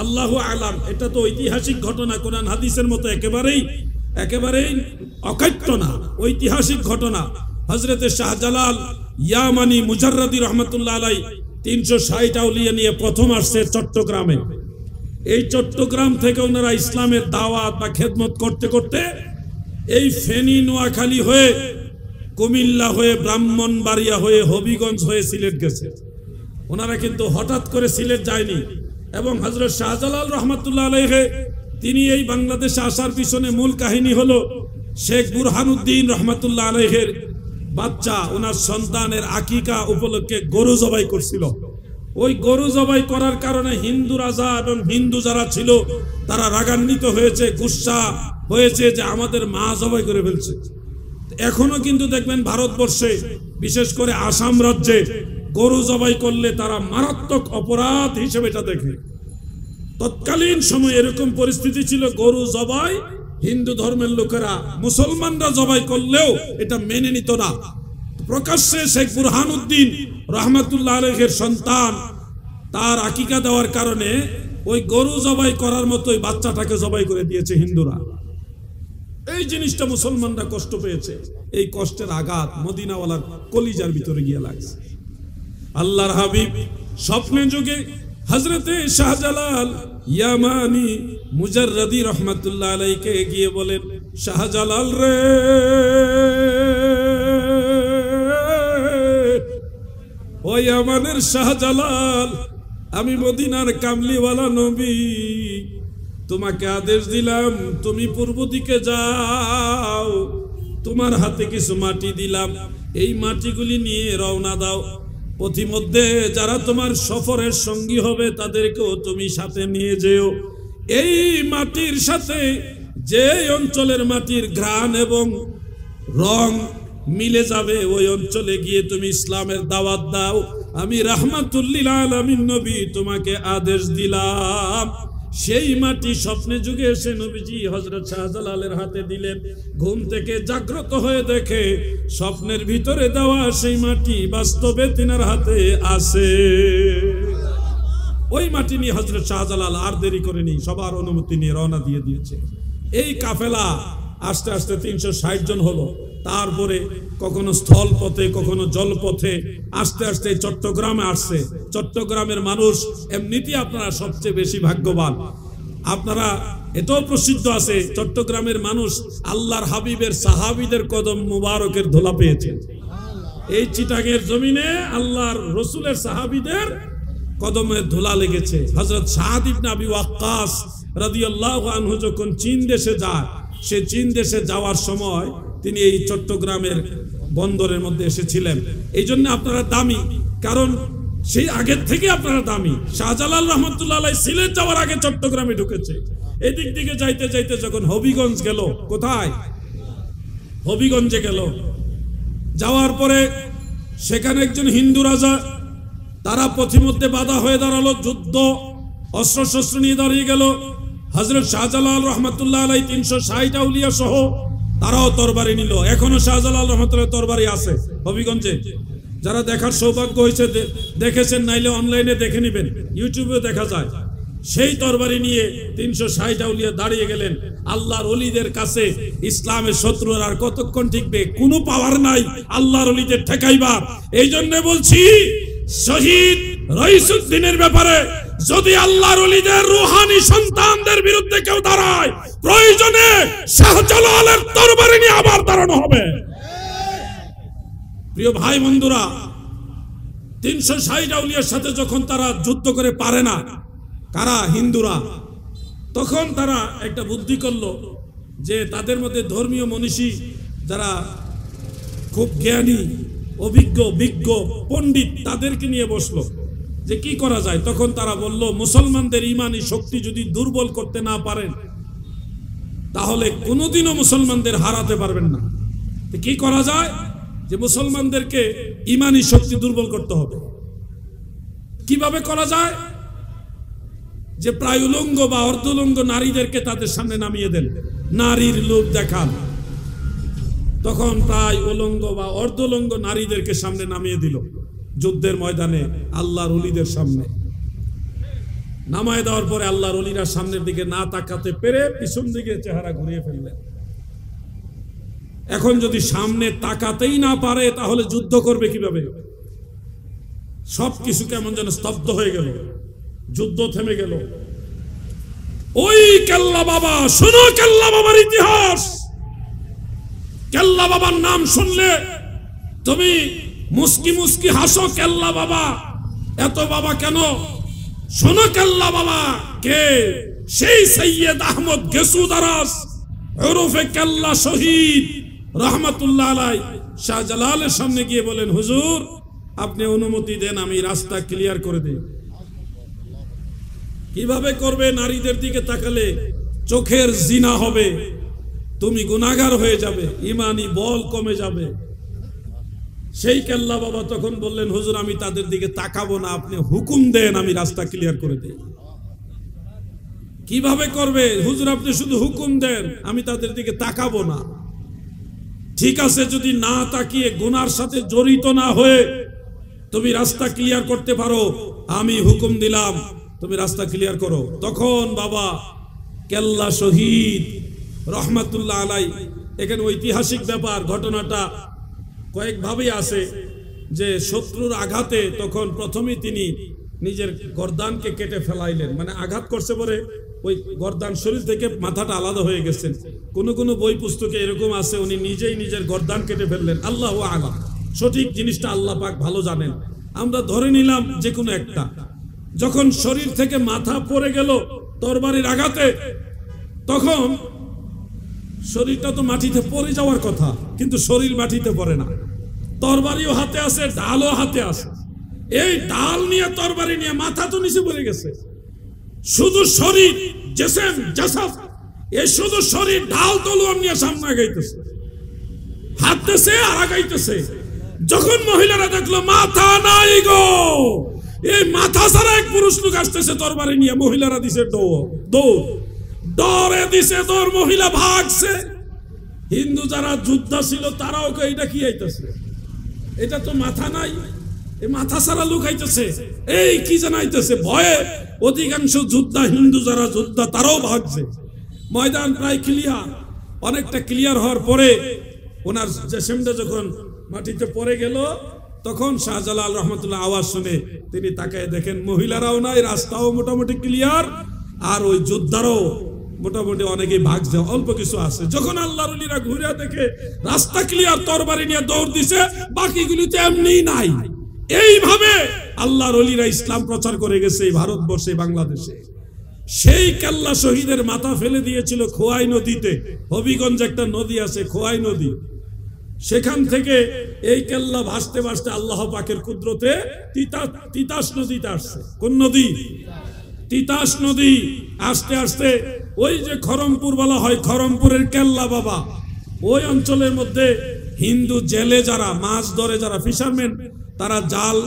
আল্লাহু আলাম, এটা তো ঐতিহাসিক ঘটনা, কোরআন হাদিসের মতো একেবারেই অকাট্য না, ঐতিহাসিক ঘটনা। হযরতে শাহজালাল ইয়ামানি মুজাররাদি রহমাতুল্লাহ আলাই 360 আউলিয়া নিয়ে প্রথম আসছে চট্টগ্রামে। এই চট্টগ্রাম থেকে ওনারা ইসলামের দাওয়াত বা খেদমত করতে করতে এই ফেনী, নোয়াখালী হয়ে, কুমিল্লা হয়ে, ব্রাহ্মণবাড়িয়া হয়ে, হবিগঞ্জ হয়ে সিলেট গেছে। ওনারা কিন্তু হঠাৎ করে সিলেট যায়নি। এবং হযরত শাহজালাল রহমাতুল্লাহ আলাইহি তিনি এই বাংলাদেশে আসার পিছনে মূল কাহিনী হলো শেখ বুরহানুদ্দিন রহমাতুল্লাহ আলাইহির বাচ্চা ওনার সন্তানের আকিকা উপলক্ষে গরু জবাই করছিল। ওই গরু জবাই করার কারণে হিন্দু রাজা এবং হিন্দু যারা ছিল তারা রাগান্বিত হয়েছে, গুসা হয়েছে যে আমাদের মা জবাই করে ফেলছে। এখনো কিন্তু দেখবেন ভারতবর্ষে, বিশেষ করে আসাম রাজ্যে গরু জবাই করলে তারা মারাত্মক অপরাধ হিসেবে এটা দেখে। তৎকালীন সময় এরকম পরিস্থিতি ছিল, গরু জবাই হিন্দু ধর্মের লোকেরা, মুসলমানরা জবাই করলেও এটা মেনে নিত না। প্রকাশ্যে শেখ বুরহানুদ্দিন রহমাতুল্লাহ আলাইহির সন্তান তার আকিকা দেওয়ার কারণে ওই গরু জবাই করার মতোই বাচ্চাটাকে জবাই করে দিয়েছে হিন্দুরা। এই জিনিসটা মুসলমানরা কষ্ট পেয়েছে। এই কষ্টের আঘাত মদিনাওয়ালার কলিজার ভিতরে গিয়ে লাগছে। আল্লাহর হাবিব স্বপ্নে যুগে হযরতে শাহজালাল ইয়ামানি মুজাররাদি রহমাতুল্লাহ আলাইহিকে গিয়ে বলেন, শাহজালাল রে, ও ইয়ামানের শাহজালাল, আমি মদিনার কামলিওয়ালা নবী, তোমাকে আদেশ দিলাম তুমি পূর্ব দিকে যাও, তোমার হাতে কিছু মাটি দিলাম, এই মাটিগুলি নিয়ে রওনা দাও। পথিমধ্যে যারা তোমার সফরের সঙ্গী হবে তাদেরকেও তুমি সাথে নিয়ে যেও। এই মাটির সাথে যে অঞ্চলের মাটির ঘ্রাণ এবং রং মিলে যাবে ওই অঞ্চলে গিয়ে তুমি ইসলামের দাওয়াত দাও। আমি রাহমাতুল লিল আলামিন নবী তোমাকে আদেশ দিলাম। সেই মাটি স্বপ্নে যুগে এসে নবীজি হযরত শাহজালালের হাতে দিলেন। ঘুম থেকে জাগ্রত হয়ে দেখে স্বপ্নের ভিতরে দেওয়া সেই মাটি বাস্তবে তিনার হাতে আছে। ওই মাটি নিয়ে হযরত শাহজালাল আর দেরি করেনি, সবার অনুমতি নিয়ে রওনা দিয়ে দিয়েছে। এই কাফেলা আস্তে আস্তে 360 জন হলো। তারপরে কখনো স্থল পথে, কখনো জলপথে আস্তে আস্তে চট্টগ্রামে আসছে। চট্টগ্রামের মানুষ এমনিতেই আপনারা সবচেয়ে বেশি ভাগ্যবান। আপনারা এটাও প্রসিদ্ধ আছে, চট্টগ্রামের মানুষ আল্লাহর হাবিবের সাহাবীদের কদম মুবারকের ধুলা পেয়েছে। এই চিটাগের জমিনে আল্লাহর রসুলের সাহাবীদের কদমের ধুলা লেগেছে। হযরত সাদ ইবনে আবি ওয়াক্কাস রাদিয়াল্লাহু আনহু যখন চীন দেশে যায়, সে চীন দেশে যাওয়ার সময় তিনি এই চট্টগ্রামের বন্দরের মধ্যে এসেছিলেন। এই জন্য আপনারা দামি, কারণ সেই আগের থেকে আপনারা দামি। শাহজালাল রহমাতুল্লাহ আলাইহি সিলেট যাওয়ার আগে চট্টগ্রামে ঢুকেছে। এদিক দিকে যাইতে যাইতে যখন হবিগঞ্জ গেল, কোথায়? হবিগঞ্জে গেল। যাওয়ার পরে সেখানে একজন হিন্দু রাজা, তারা পথিমধ্যে বাধা হয়ে দাঁড়ালো, যুদ্ধ অস্ত্রশস্ত্র নিয়ে দাঁড়িয়ে গেল। হযরত শাহজালাল রহমাতুল্লাহ আলাইহি 360 আউলিয়া সহ তারাও তরবারি নিল। এখনো শাহজালাল রহমাতুল্লাহ তরবারি আছে হবিগঞ্জে। যারা দেখার সৌভাগ্য হয়েছে দেখেছেন, নাইলে অনলাইনে দেখে নেবেন, ইউটিউবে দেখা যায়। সেই তরবারি নিয়ে 360 আউলিয়া দাঁড়িয়ে গেলেন। আল্লাহর ওলিদের কাছে ইসলামের শত্রুরা আর কতক্ষণ টিকবে? কোনো পাওয়ার নাই আল্লাহর ওলিদের ঠেকাইবার। এই জন্য বলছি, শহীদ রইসুদ্দিনের ব্যাপারে যদি আল্লাহর ওলিদের রূহানি সন্তানদের বিরুদ্ধে কেউ দাঁড়ায়, প্রয়োজনে শাহজালালের তরবারি নিয়ে আবার দাঁড়ানো হবে। প্রিয় ভাই বন্ধুরা, 360 আউলিয়ার সাথে যখন তারা যুদ্ধ করে পারে না, কারা? হিন্দুরা। তখন তারা একটা বুদ্ধি করলো যে তাদের মধ্যে ধর্মীয় মনীষী যারা খুব জ্ঞানী, অভিজ্ঞ, বিজ্ঞ, পণ্ডিত, তাদেরকে নিয়ে বসলো যে কি করা যায়। তখন তারা বলল, মুসলমানদের ইমানি শক্তি যদি দুর্বল করতে না পারেন তাহলে কোনোদিনও মুসলমানদের হারাতে পারবেন না। কি করা যায়? যে মুসলমানদেরকে ইমানি শক্তি দুর্বল করতে হবে। কিভাবে করা যায়? যে প্রায় উলঙ্গ বা অর্ধুলঙ্গ নারীদেরকে তাদের সামনে নামিয়ে দেন, নারীর লোক দেখান। তখন প্রায় উলঙ্গ বা অর্ধুলঙ্গ নারীদেরকে সামনে নামিয়ে দিল যুদ্ধের ময়দানে আল্লাহর ওলিদের সামনে। নামায় দেওয়ার পরে আল্লাহর ওলিরা সামনের দিকে না তাকাতে পেরে পিছন দিকে চেহারা ঘুরিয়ে ফেললেন। এখন যদি সামনে তাকাতেই না পারে তাহলে যুদ্ধ করবে কিভাবে? সবকিছু কেমন যেন স্তব্ধ হয়ে গেল, যুদ্ধ থেমে গেল। ওই কেল্লা বাবা, শোনো কেল্লা বাবার ইতিহাস। কেল্লা বাবার নাম শুনলে তুমি মুস্কি মুস্কি হাসো। কেল্লা বাবা, এত বাবা কেন? শোনো কেল্লা বাবা কে? সেই সৈয়দ আহমদ গেসুদারাস ওরফে কেল্লা শহীদ রহমাতুল্লাহ আলাই শাহজালালের সামনে গিয়ে বলেন, হুজুর আপনি অনুমতি দেন আমি রাস্তা ক্লিয়ার করে দিই। কিভাবে করবে? নারীদের দিকে তাকালে চোখের জিনা হবে, তুমি গুনাহগার হয়ে যাবে, ইমানি বল কমে যাবে। সেই কেল্লা বাবা তখন বললেন, হুজুর আমি তাদের দিকে তাকাবো না, আপনি হুকুম দেন আমি রাস্তা ক্লিয়ার করে দিই। কিভাবে করবে? হুজুর আপনি শুধু হুকুম দেন, আমি তাদের দিকে তাকাবো না। ঠিক আছে, যদি না তাকিয়ে গুনার সাথে জড়িত না হয়ে তুমি রাস্তা ক্লিয়ার করতে পারো, আমি হুকুম দিলাম তুমি রাস্তা ক্লিয়ার করো। তখন বাবা কেল্লা শহীদ রহমাতুল্লাহ আলাই, এখানে ঐতিহাসিক ব্যাপার, ঘটনাটা কয়েকভাবেই আছে যে শত্রুর আঘাতে তখন প্রথমেই তিনি নিজের গর্দানকে কেটে ফেলাইলেন, মানে আঘাত করছে পরে ওই গর্দান শরীর থেকে মাথাটা আলাদা হয়ে গেছেন। কোন কোন বই পুস্তকে এরকম আছে উনি নিজেই নিজের গর্দান কেটে ফেললেন। আল্লাহু আ'লাম, সঠিক জিনিসটা আল্লাহ পাক ভালো জানেন। আমরা ধরে নিলাম যে কোনো একটা। যখন শরীর থেকে মাথা পড়ে গেল তরবারির আঘাতে, তখন শরীরটা তো মাটিতে পড়ে যাওয়ার কথা, কিন্তু শরীর মাটিতে পড়ে না। তরবারিও হাতে আছে, ঢালও হাতে আছে। এই ঢাল নিয়ে তরবারি নিয়ে মাথা তো নিচে পড়ে গেছে, শুধু শরীর জেসেম জাসাদ, এই শুধু শরীর ঢাল তলোয়ার নিয়ে সামনে আগাইতেছে, হাঁটতেছে আর আগাইতেছে। যখন মহিলারা দেখলো মাথা নাই গো, এই মাথা ছাড়া এক পুরুষ লোক আসতেছে তরবারি নিয়ে, মহিলারা দিছে দৌড়, ডরে দিছে দৌড়, মহিলা ভাগছে। হিন্দু যারা যোদ্ধা ছিল তারাও এটা কি আইতেছে, এটা তো মাথা নাই, এই মাথা ছাড়া লোক আইতেছে, এই কি জানাইতেছে। ভয়ে অধিকাংশ যোদ্ধা, হিন্দু যারা যোদ্ধা তারাও ভাগছে। ময়দান প্রায় ক্লিয়ার, অনেকটা ক্লিয়ার হওয়ার পরে ওনার জেসেমটা যখন মাটিতে পড়ে গেল, তখন শাহজালাল রহমাতুল্লাহ আওয়াজ শুনে তিনি তাকায় দেখেন মহিলারাও নাই, রাস্তাও মোটামুটি ক্লিয়ার, আর ওই যোদ্ধারও মোটামুটি অনেকেই ভাগছে, অল্প কিছু আছে। যখন আল্লাহর ওলিরা ঘুরে দেখে রাস্তা ক্লিয়ার, তরবারি নিয়ে দৌড় দিছে, বাকিগুলি তো এমনি নাই। এইভাবে আল্লাহর ওলিরা ইসলাম প্রচার করে গেছে এই ভারতবর্ষে, বাংলাদেশে। সেই কেল্লা শহীদের মাথা ফেলে দিয়েছিল খোয়াই নদীতে। হবিগঞ্জ একটা নদী আছে খোয়াই নদী, সেখান থেকে এই কেল্লা ভাসতে ভাসতে আল্লাহ পাকের কুদরতে তিতাস নদীতে আসছে। কোন নদী? তিতাস নদী। আস্তে আস্তে ওই যে খরমপুর বলা হয়, খরমপুরের কেল্লা বাবা, ওই অঞ্চলের মধ্যে হিন্দু জেলে যারা মাছ ধরে, যারা ফিশারম্যান, তারা জাল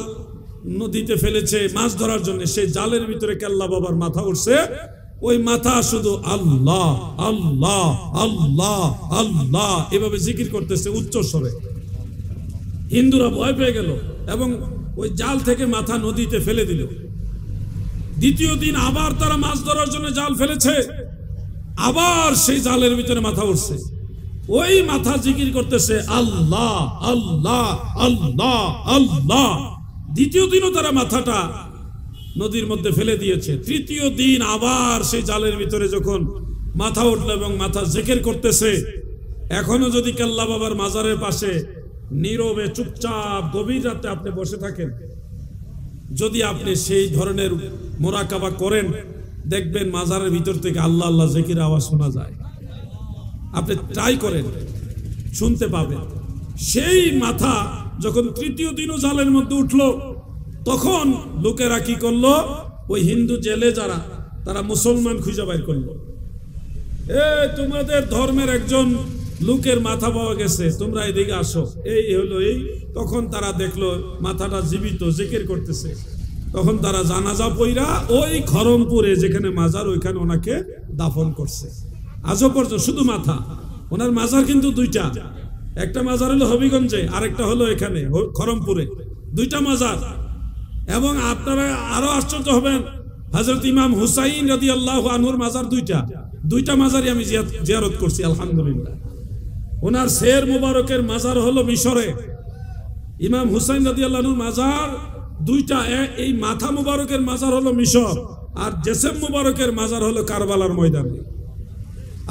নদীতে ফেলেছে মাছ ধরার জন্য, সেই জালের ভিতরে কেল্লা বাবার মাথা উঠছে। ওই মাথা শুধু আল্লাহ আল্লাহ আল্লাহ আল্লাহ এভাবে জিকির করতেছে উচ্চ স্বরে। হিন্দুরা ভয় পেয়ে গেল এবং ওই জাল থেকে মাথা নদীতে ফেলে দিল। দ্বিতীয় দিন আবার তারা মাছ ধরার জন্য জাল ফেলেছে, আবার সেই জালের ভিতরে মাথা উঠছে। ওই মাথা জিকির করতেছে আল্লাহ আল্লাহ আল্লাহ আল্লাহ। দ্বিতীয় দিনও তারা মাথাটা নদীর মধ্যে ফেলে দিয়েছে। তৃতীয় দিন আবার সেই জালের ভিতরে যখন মাথা উঠল এবং মাথা জিকির করতেছে, এখনো যদি কেল্লা বাবার মাজারের পাশে নীরবে চুপচাপ গভীর রাতে আপনি বসে থাকেন, যদি আপনি সেই ধরনের মোরাকাবা করেন, দেখবেন মাজারের ভিতর থেকে আল্লাহ আল্লাহ জিকির আওয়াজ শোনা যায়। আপনি ট্রাই করেন, শুনতে পাবেন। সেই মাথা যখন তৃতীয় দিনও জালের মধ্যে উঠলো, তখন লোকেরা কি করলো, ওই হিন্দু জেলে যারা, তারা মুসলমান খুঁজে বাইর করলো। তোমাদের ধর্মের একজন লোকের মাথা পাওয়া গেছে, তোমরা এদিকে আসো, এই হলো এই। তখন তারা দেখলো মাথাটা জীবিত, জিকির করতেছে। তখন তারা জানাজা পইরা ওই খরমপুরে যেখানে মাজার, ওইখানে ওনাকে দাফন করছে। আজও পর্যন্ত শুধু মাথা। ওনার মাজার কিন্তু দুইটা, একটা মাজার হলো হবিগঞ্জে, আরেকটা হলো এখানে খরমপুরে, দুইটা মাজার। এবং আপনারা আরো আশ্চর্য হবেন, হযরত ইমাম হুসাইন রাদিয়াল্লাহু আনহুর মাজার দুইটা মাজারই আমি জিয়ারত করছি আলহামদুলিল্লাহ। ওনার শের মুবারকের মাজার হলো মিশরে, ইমাম হুসাইন রাদিয়াল্লাহু আনহুর মাজার দুইটা, এই মাথা মুবারকের মাজার হলো মিশর, আর জেসেম মুবারকের মাজার হলো কারবালার ময়দানে।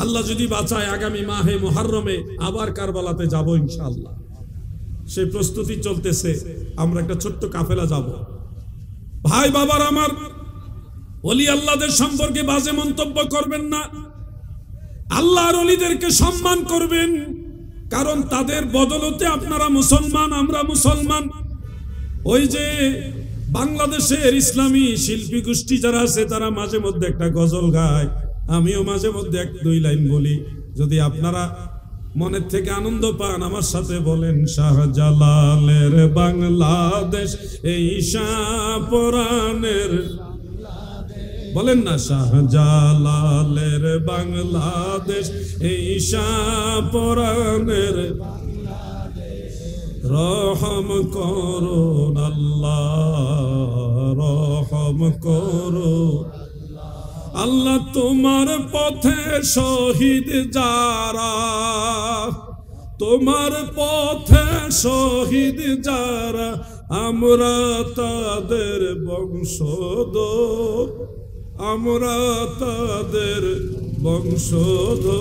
আল্লাহ যদি বাঁচায় আগামী মাহে মুহররমে আবার কারবালাতে যাব ইনশাআল্লাহ, সেই প্রস্তুতি চলতেছে। আমরা একটা ছোট্ট কাফেলা যাব। ভাই বাবার আমার, ওলি আল্লাহদের সম্পর্কে বাজে মন্তব্য করবেন না, আল্লাহর ওলিদেরকে সম্মান করবেন, কারণ তাদের বদলতে আপনারা মুসলমান, আমরা মুসলমান। ওই যে বাংলাদেশের ইসলামী শিল্পী গোষ্ঠী যারা আছে তারা মাঝে মধ্যে একটা গজল গায়, আমিও মাঝে মধ্যে এক দুই লাইন বলি। যদি আপনারা মনের থেকে আনন্দ পান আমার সাথে বলেন, শাহজালালের বাংলাদেশ এই শাহপরানের, বলেন না, শাহজালালের বাংলাদেশ এই শাহপরানের, রহম করুন আল্লাহ, রহম করুন আল্লাহ। তোমার পথে শহীদ যারা, তোমার পথে শহীদ যারা, আমরা তাদের বংশধর, আমরা তাদের বংশধর,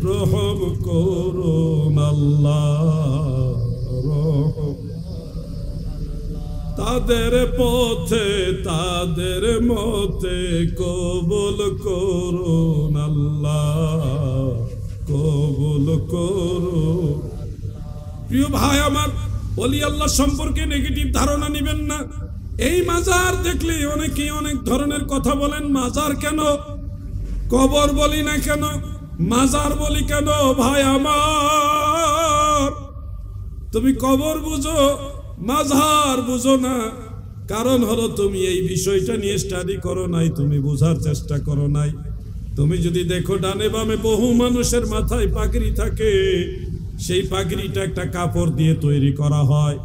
রহম করুন আল্লাহ, রহম। তাদের পথে তাদের মতে কবুল করুন আল্লাহ, কবুল করুন। প্রিয় ভাই আমার, ওলি আল্লাহ সম্পর্কে নেগেটিভ ধারণা নেবেন না। এই মাজার দেখলে অনেকে অনেক ধরনের কথা বলেন। মাজার কেন, কবর বলি না কেন, মাজার বলি কেন? ভাই আমার, তুমি কবর বুঝো, মাজার বুঝো না। কারণ হলো তুমি এই বিষয়টা নিয়ে স্টাডি করো নাই, তুমি বোঝার চেষ্টা করো নাই। তুমি যদি দেখো ডানে বামে বহু মানুষের মাথায় পাগড়ি থাকে, সেই পাগড়িটা একটা কাপড় দিয়ে তৈরি করা হয়।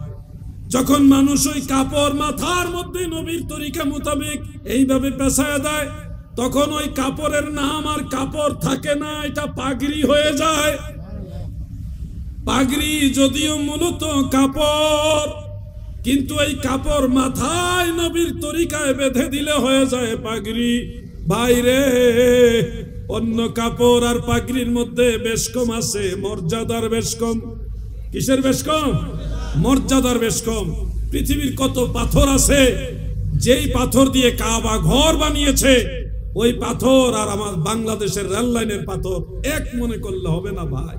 যখন মানুষ ওই কাপড় মাথার মধ্যে নবীর তরিকা মোতাবেক এইভাবে পেঁচায় দেয়, তখন ওই কাপড়ের নাম আর কাপড় থাকে না, এটা পাগড়ি হয়ে যায়। পাগড়ি যদিও মূলত কাপড়, কিন্তু এই কাপড় মাথায় নবীর তরিকায় বেঁধে দিলে হয়ে যায় পাগড়ি। বাইরে অন্য কাপড় আর পাগড়ির মধ্যে বেশ কম আছে, মর্যাদার বেশ কম। কিসের বেশ কম? মর্যাদার বেশ কম। পৃথিবীর কত পাথর আছে, যেই পাথর দিয়ে কাবা ঘর বানিয়েছে, ওই পাথর আর আমার বাংলাদেশের রেল লাইনের পাথর এক মনে করলে হবে না ভাই।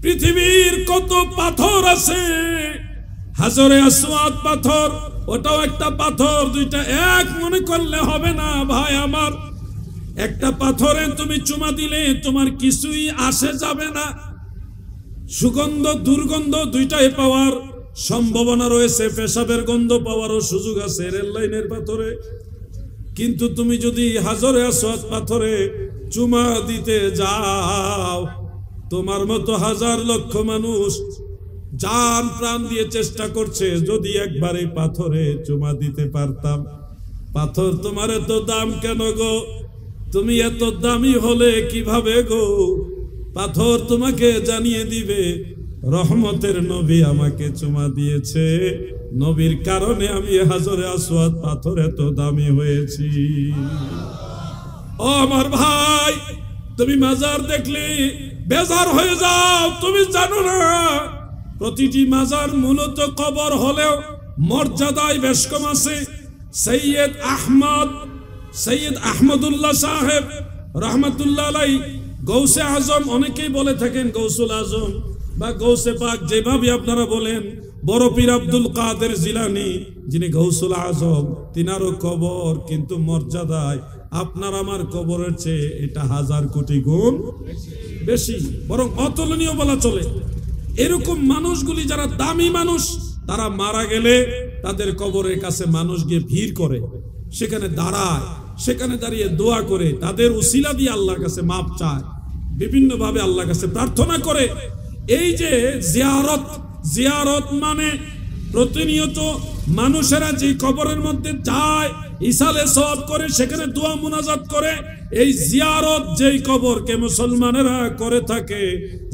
পৃথিবীর কত পাথর আছে, হাজরে আসওয়াদ পাথর, ওটাও একটা পাথর, দুইটা এক মনে করলে হবে না ভাই আমার। একটা পাথরে তুমি চুমা দিলে তোমার কিছুই আসে যাবে না। সুগন্ধ দুর্গন্ধ দুইটাই পাওয়ার সম্ভাবনা রয়েছে, পেশাবের গন্ধ পাওয়ারও সুযোগ আছে রেল লাইনের পাথরে। কিন্তু তুমি যদি হাজরে আসওয়াদ পাথরে চুমা দিতে যাও, তোমার মতো হাজার লক্ষ মানুষ জান প্রাণ দিয়ে চেষ্টা করছে, যদি একবার এই পাথরে চুমা দিতে পারতাম। পাথর তোমার এত দাম কেন গো? তুমি এত দামি হলে কিভাবে গো? পাথর তোমাকে জানিয়ে দিবে, রহমতের নবী আমাকে চুমা দিয়েছে, নবীর কারণে আমি হাজরে আসওয়াদ পাথর এত দামি হয়েছি। ও আমার ভাই, তুমি মাজার দেখলে বেজার হয়ে যাও, তুমি জানো না প্রতিটি মাজার মূলত কবর হলেও মর্যাদায় বেশ কম আছে। সৈয়দ আহমদুল্লাহ সাহেব রহমতুল্লাহ আলাই, গৌসে আজম, অনেকেই বলে থাকেন গৌসুল আজম বা গৌসে পাক, যেভাবে আপনারা বলেন। বড় পীর আব্দুল কাদের জিলানী, যিনি গৌসুল আজম, তিনারও কবর কিন্তু মর্যাদায় আপনার আমার কবরের চেয়ে এটা 1000 কোটি গুণ বেশি, বরং অতুলনীয় বলা চলে। এরকম মানুষগুলি যারা দামি মানুষ, তারা মারা গেলে তাদের কবরের কাছে মানুষ গিয়ে ভিড় করে, সেখানে দাঁড়ায়, সেখানে দাঁড়িয়ে দোয়া করে, তাদের উসিলা দিয়ে আল্লাহর কাছে মাপ চায়, বিভিন্ন ভাবে আল্লাহর কাছে প্রার্থনা করে। এই যে জিয়ারত মানে প্রতিনিয়ত মানুষেরা যে কবরের মধ্যে যায়, ইসালে সওয়াব করে, সেখানে দোয়া মুনাজাত করে। এই জিয়ারত যেই কবরকে মুসলমানেরা করে থাকে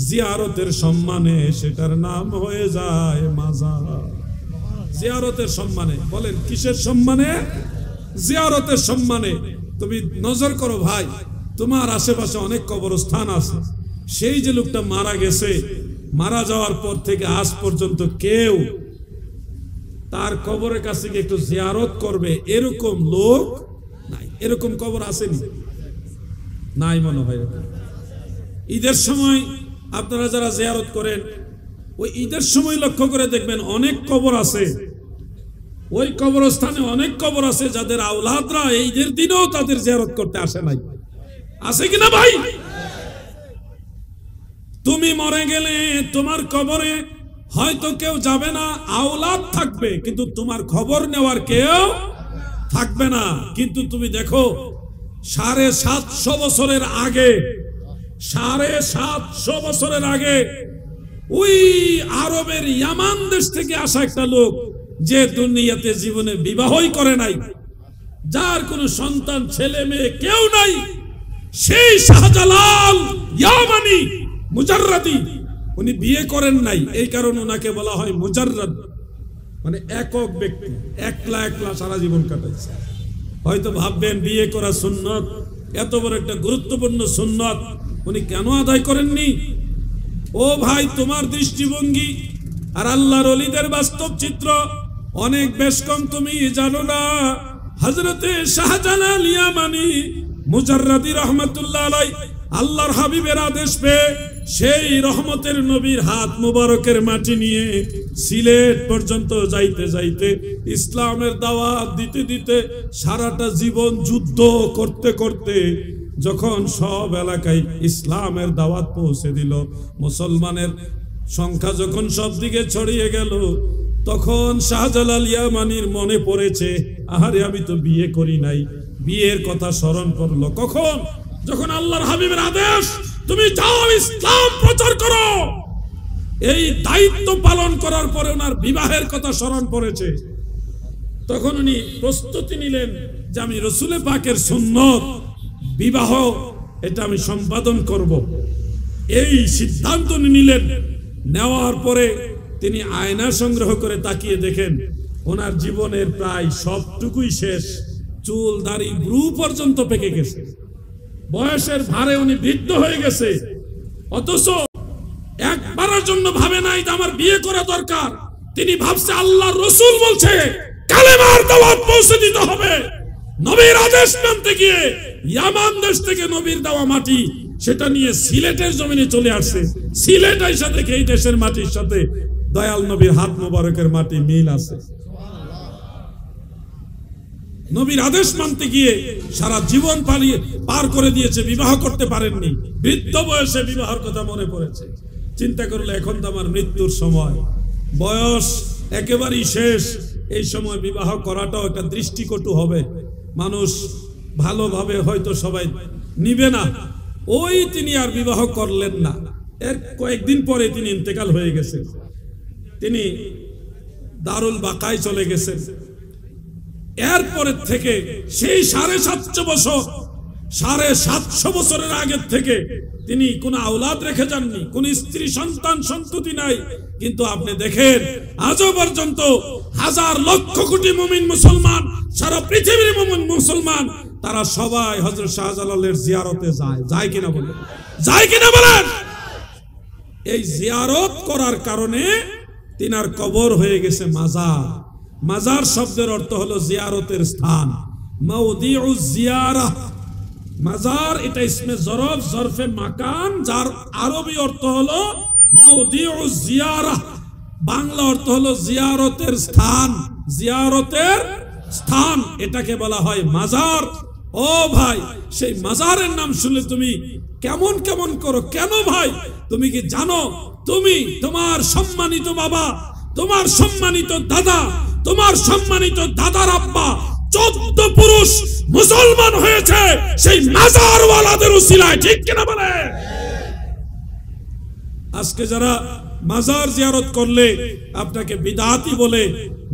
জিয়ারতের সম্মানে, সেটার নাম হয়ে যায় মাজার। জিয়ারতের সম্মানে, বলেন কিসের সম্মানে? জিয়ারতের সম্মানে। তুমি নজর করো ভাই, তোমার আশেপাশে অনেক কবরস্থান আছে, সেই যে লোকটা মারা গেছে, মারা যাওয়ার পর থেকে আজ পর্যন্ত কেউ তার কবরের কাছে গিয়ে একটু জিয়ারত করবে এরকম লোক নাই। এরকম কবর আসেনি, নাই মনে হয়। ঈদের সময় আপনারা যারা জিয়ারত করেন, ওই ঈদের সময় লক্ষ্য করে দেখবেন অনেক কবর আছে, ওই কবরস্থানে অনেক কবর আছে যাদের আওলাদরা এই ঈদের দিনেও তাদের জিয়ারত করতে আসে নাই। আছে কিনা ভাই? তুমি মরে গেলে তোমার কবরে হয়তো কেউ যাবে না, আওলাদ থাকবে, কিন্তু তোমার খবর নেওয়ার কেউ থাকবে না। কিন্তু তুমি দেখো 750 বছরের আগে, 750 বছরের আগে ওই আরবের ইয়ামান দেশ থেকে আসা একটা লোক, যে দুনিয়াতে জীবনে বিবাহই করে নাই, যার কোনো সন্তান ছেলে মেয়ে কেউ নাই, সেই শাহজালাল ইয়ামানি মুজাররাদি, উনি বিয়ে করেন নাই, এই কারণে ওনাকে বলা হয় মুজাররাদ, মানে একক ব্যক্তি, একলা একলা সারা জীবন কাটাইছে। হয়তো ভাববেন বিয়ে করা সুন্নত, এত বড় একটা গুরুত্বপূর্ণ সুন্নত উনি কেন আদায় করেননি? ও ভাই, তোমার দৃষ্টিভঙ্গি আর আল্লাহর ওলিদের বাস্তব চিত্র অনেক বেশ কম তুমি জানো না। হযরতে শাহজালাল ইয়ামানি মুজাররাদি রহমাতুল্লাহ আলাইহি আল্লাহর হাবিবের আদেশ পেয়ে সেই রহমতের নবীর হাত মুবারকের মাটি নিয়ে সিলেট পর্যন্ত যাইতে যাইতে, ইসলামের দাওয়াত দিতে দিতে, সারাটা জীবন যুদ্ধ করতে করতে যখন সব এলাকায় ইসলামের দাওয়াত পৌঁছে দিল, মুসলমানের সংখ্যা যখন সব দিকে ছড়িয়ে গেল, তখন শাহজালাল ইয়ামানির মনে পড়েছে, আহারে আমি তো বিয়ে করি নাই। বিয়ের কথা স্মরণ করলো কখন? যখন আল্লাহর হাবিবের আদেশ, তুমি যাও ইসলাম প্রচার করো। এই দায়িত্ব পালন করার পরে ওনার বিবাহের কথা স্মরণ পড়েছে। তখন উনি প্রস্তুতি নিলেন যে আমি রাসূলে পাকের সুন্নত বিবাহ, এটা আমি সম্পাদন করব। এই সিদ্ধান্ত নিলেন। নেওয়ার পরে তিনি আয়না সংগ্রহ করে তাকিয়ে দেখেন ওনার জীবনের প্রায় সবটুকুই শেষ, চুল দাড়ি ভ্রু পর্যন্ত পেকে গেছে, বয়সের ভারে উনি বৃদ্ধ হয়ে গেছে। অথচ একবারের জন্য ভাবে নাই যে আমার বিয়ে করা দরকার। তিনি ভাবছে আল্লাহর রাসূল বলছে কালেমার দাওয়াত পৌঁছে দিতে হবে। নবীর আদেশ মানতে গিয়ে ইয়ামান দেশ থেকে নবীর দেওয়া মাটি, সেটা নিয়ে সিলেটের জমিনে চলে আসছে। সিলেট আইসা দেখে এই দেশের মাটির সাথে দয়াল নবীর হাত মোবারকের মাটি মিল আছে। নবীর আদেশ মানতে গিয়ে সারা জীবন পার করে দিয়েছে, বিবাহ করতে পারেননি। বৃদ্ধ বয়সে বিবাহের কথা মনে পড়েছে। চিন্তা করলে এখন তো আমার মৃত্যুর সময়, বয়স একেবারেই শেষ, এই সময় বিবাহ করাটাও একটা দৃষ্টিকটু হবে, মানুষ ভালোভাবে হয়তো সবাই নিবে না। ওই তিনি আর বিবাহ করলেন না। এর কয়েকদিন পরে তিনি ইন্তেকাল হয়ে গেছেন। তিনি দারুল বাকায় চলে গেছেন। এরপরে থেকে সেই 750 বছর, 750 বছরের আগের থেকে তিনি কোন আওলাদ রেখে যাননি, কোন স্ত্রী সন্তান সন্ততি নাই। কিন্তু আপনি দেখেন আজও পর্যন্ত হাজার লক্ষ কোটি মুমিন মুসলমান, সারা পৃথিবীর মুমিন মুসলমান, তারা সবাই হযরত শাহজালালের জিয়ারতে যায়। যায় কিনা বলেন? যায় কিনা বলেন? এই জিয়ারত করার কারণে তিনার কবর হয়ে গেছে মাজার। মাজার শব্দের অর্থ হলো জিয়ারতের স্থান, মাউদিউজ জিয়ারা। মাজার এটা ইসমে জরফ, জরফে মাকান, যার আরবি অর্থ হলো মাউদিউজ জিয়ারা, বাংলা অর্থ হলো জিয়ারতের স্থান। জিয়ারতের স্থান, এটাকে বলা হয় মাজার। ও ভাই, সেই মাজারের নাম শুনলে তুমি কেমন কেমন করো কেন ভাই? তুমি কি জানো তুমি তোমার সম্মানিত বাবা, তোমার সম্মানিত দাদা, তোমার সম্মানিত দাদার আব্বা 14 পুরুষ মুসলমান হয়েছে সেই মাজারওয়ালাদের উসিলায়, ঠিক কিনা বলে? আজকে যারা মাজার জিয়ারত করলে আপনাকে বিদআতি বলে,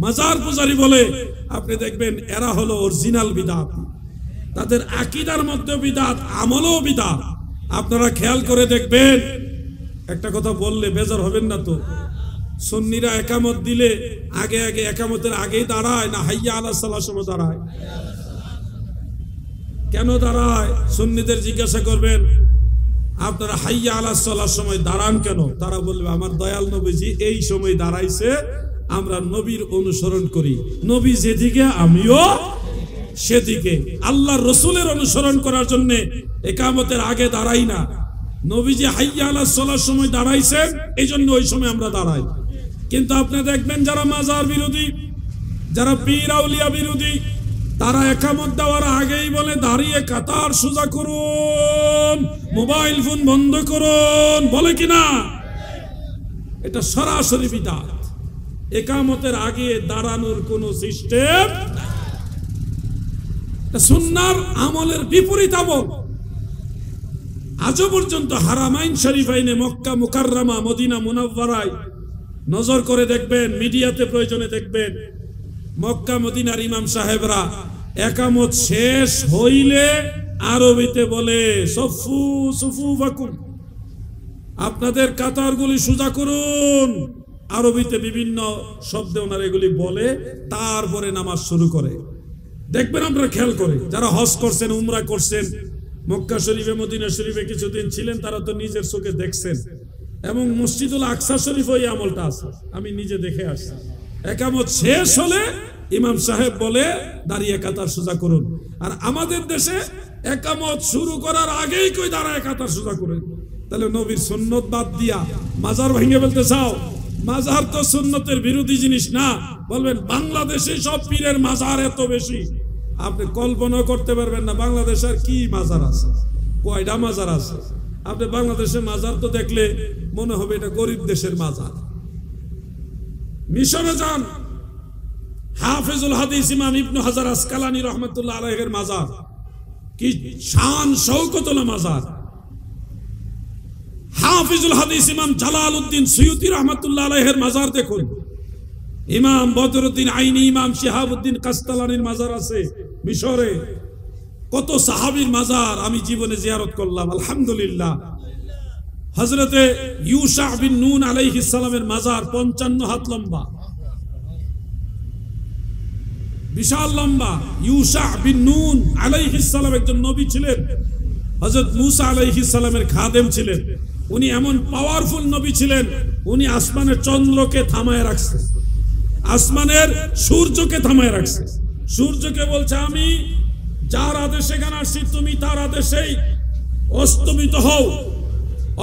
মাজার পূজারি বলে, আপনি দেখবেন এরা হলো অরিজিনাল বিদআত, তাদের আকীদার মধ্যে বিদআত, আমলও বিদআত। আপনারা খেয়াল করে দেখবেন, একটা কথা বললে বেজার হবেন না তো, সুন্নিরা একামত দিলে আগে আগে একামতের আগেই দাঁড়ায় না হাইয়া আলাস সালাহ সময় দাঁড়ায়? কেন দাঁড়ায়? সুন্নিদের জিজ্ঞাসা করবেন আপনারা হাইয়া আলাস সালাহ সময় দাঁড়ান কেন? তারা বলবে আমার দয়াল নবীজি এই সময় দাঁড়াইছে, আমরা নবীর অনুসরণ করি, নবী যেদিকে আমিও সেদিকে। আল্লাহর রসুলের অনুসরণ করার জন্য একামতের আগে দাঁড়াই না, নবীজি হাইয়া আলাস সালাহ সময় দাঁড়াইছেন এই জন্য ওই সময় আমরা দাঁড়াই। কিন্তু আপনি দেখবেন যারা মাজার বিরোধী, যারা পীর আউলিয়া বিরোধী, তারা একামত দেওয়ার আগেই বলে দাঁড়িয়ে কাতার সোজা করুন, মোবাইল ফোন বন্ধ করুন, বলে কিনা? এটা সরাসরি বিদআত। একামতের আগে দাঁড়ানোর কোন সিস্টেম, সুন্নাহর আমলের বিপরীত আমল। আজও পর্যন্ত হারামাইন শরীফাইনে মক্কা মুকাররমা মদিনা মুনাওয়ারায় নজর করে দেখবেন, মিডিয়াতে প্রয়োজনে দেখবেন, মক্কা মদিনার ইমাম সাহেবরা একামত শেষ হইলে আরবিতে বলে সফু সুফুফাকুম, আপনাদের কাতারগুলি সোজা করুন। আরবিতে বিভিন্ন শব্দে ওনারা এগুলি বলে, তারপরে নামাজ শুরু করে। দেখবেন আপনারা খেয়াল করে, যারা হজ করছেন, উমরা করছেন, মক্কা শরীফে মদিনা শরীফে কিছুদিন ছিলেন, তারা তো নিজের চোখে দেখছেন। এবং মসজিদুল আকসা শরীফ ওই আমলটা আছে, আমি নিজে দেখে আসছি। একামত শেষ হলে ইমাম সাহেব বলে দাঁড়িয়ে কাতার সোজা করুন। আর আমাদের দেশে একামত শুরু করার আগেই কই দাঁড়ায় কাতার সোজা করেন। তাহলে নবীর সুন্নত বাদ দিয়া মাজার ভেঙে ফেলতে চাও? মাজার তো সুন্নতের বিরোধী জিনিস না। বলবেন বাংলাদেশে সব পীরের মাজার এত বেশি, আপনি কল্পনা করতে পারবেন না বাংলাদেশের কি মাজার আছে, কয়টা মাজার আছে। আপনি বাংলাদেশের মাজার তো দেখলে মনে হবে এটা গরিব দেশের মাজার। মিশরে যান, হাফেজুল হাদিস ইমাম ইবনে হাজার আসকালানী রাহমাতুল্লাহ আলাইহির মাজার, কি শান শৌকতওয়ালা মাজার। হাফিজুল হাদিস ইমাম জালালউদ্দিন সুয়ুতি রাহমাতুল্লাহ আলাইহির মাজার দেখুন। ইমাম বদরুদ্দিন আইনি, ইমাম শিহাবউদ্দিন কাস্তালানির মাজার আছে মিশরে। কত সাহাবীর মাজার আমি জীবনে জিয়ারত করলাম, আলহামদুলিল্লাহ। হযরতে ইউশা বিন নুন আলাইহিস সালামের মাজার 55 হাত লম্বা, বিশাল লম্বা। ইউশা বিন নুন আলাইহিস সালাম একজন নবী ছিলেন, হযরত মুসা আলাইহিস সালামের খাদেম ছিলেন। উনি এমন পাওয়ারফুল নবী ছিলেন, উনি আসমানের চন্দ্রকে থামায় রাখছে, আসমানের সূর্যকে থামায় রাখছে। সূর্যকে বলছে আমি যার আদেশে গান আসছি তুমি তার আদেশেই অস্তমিত হও,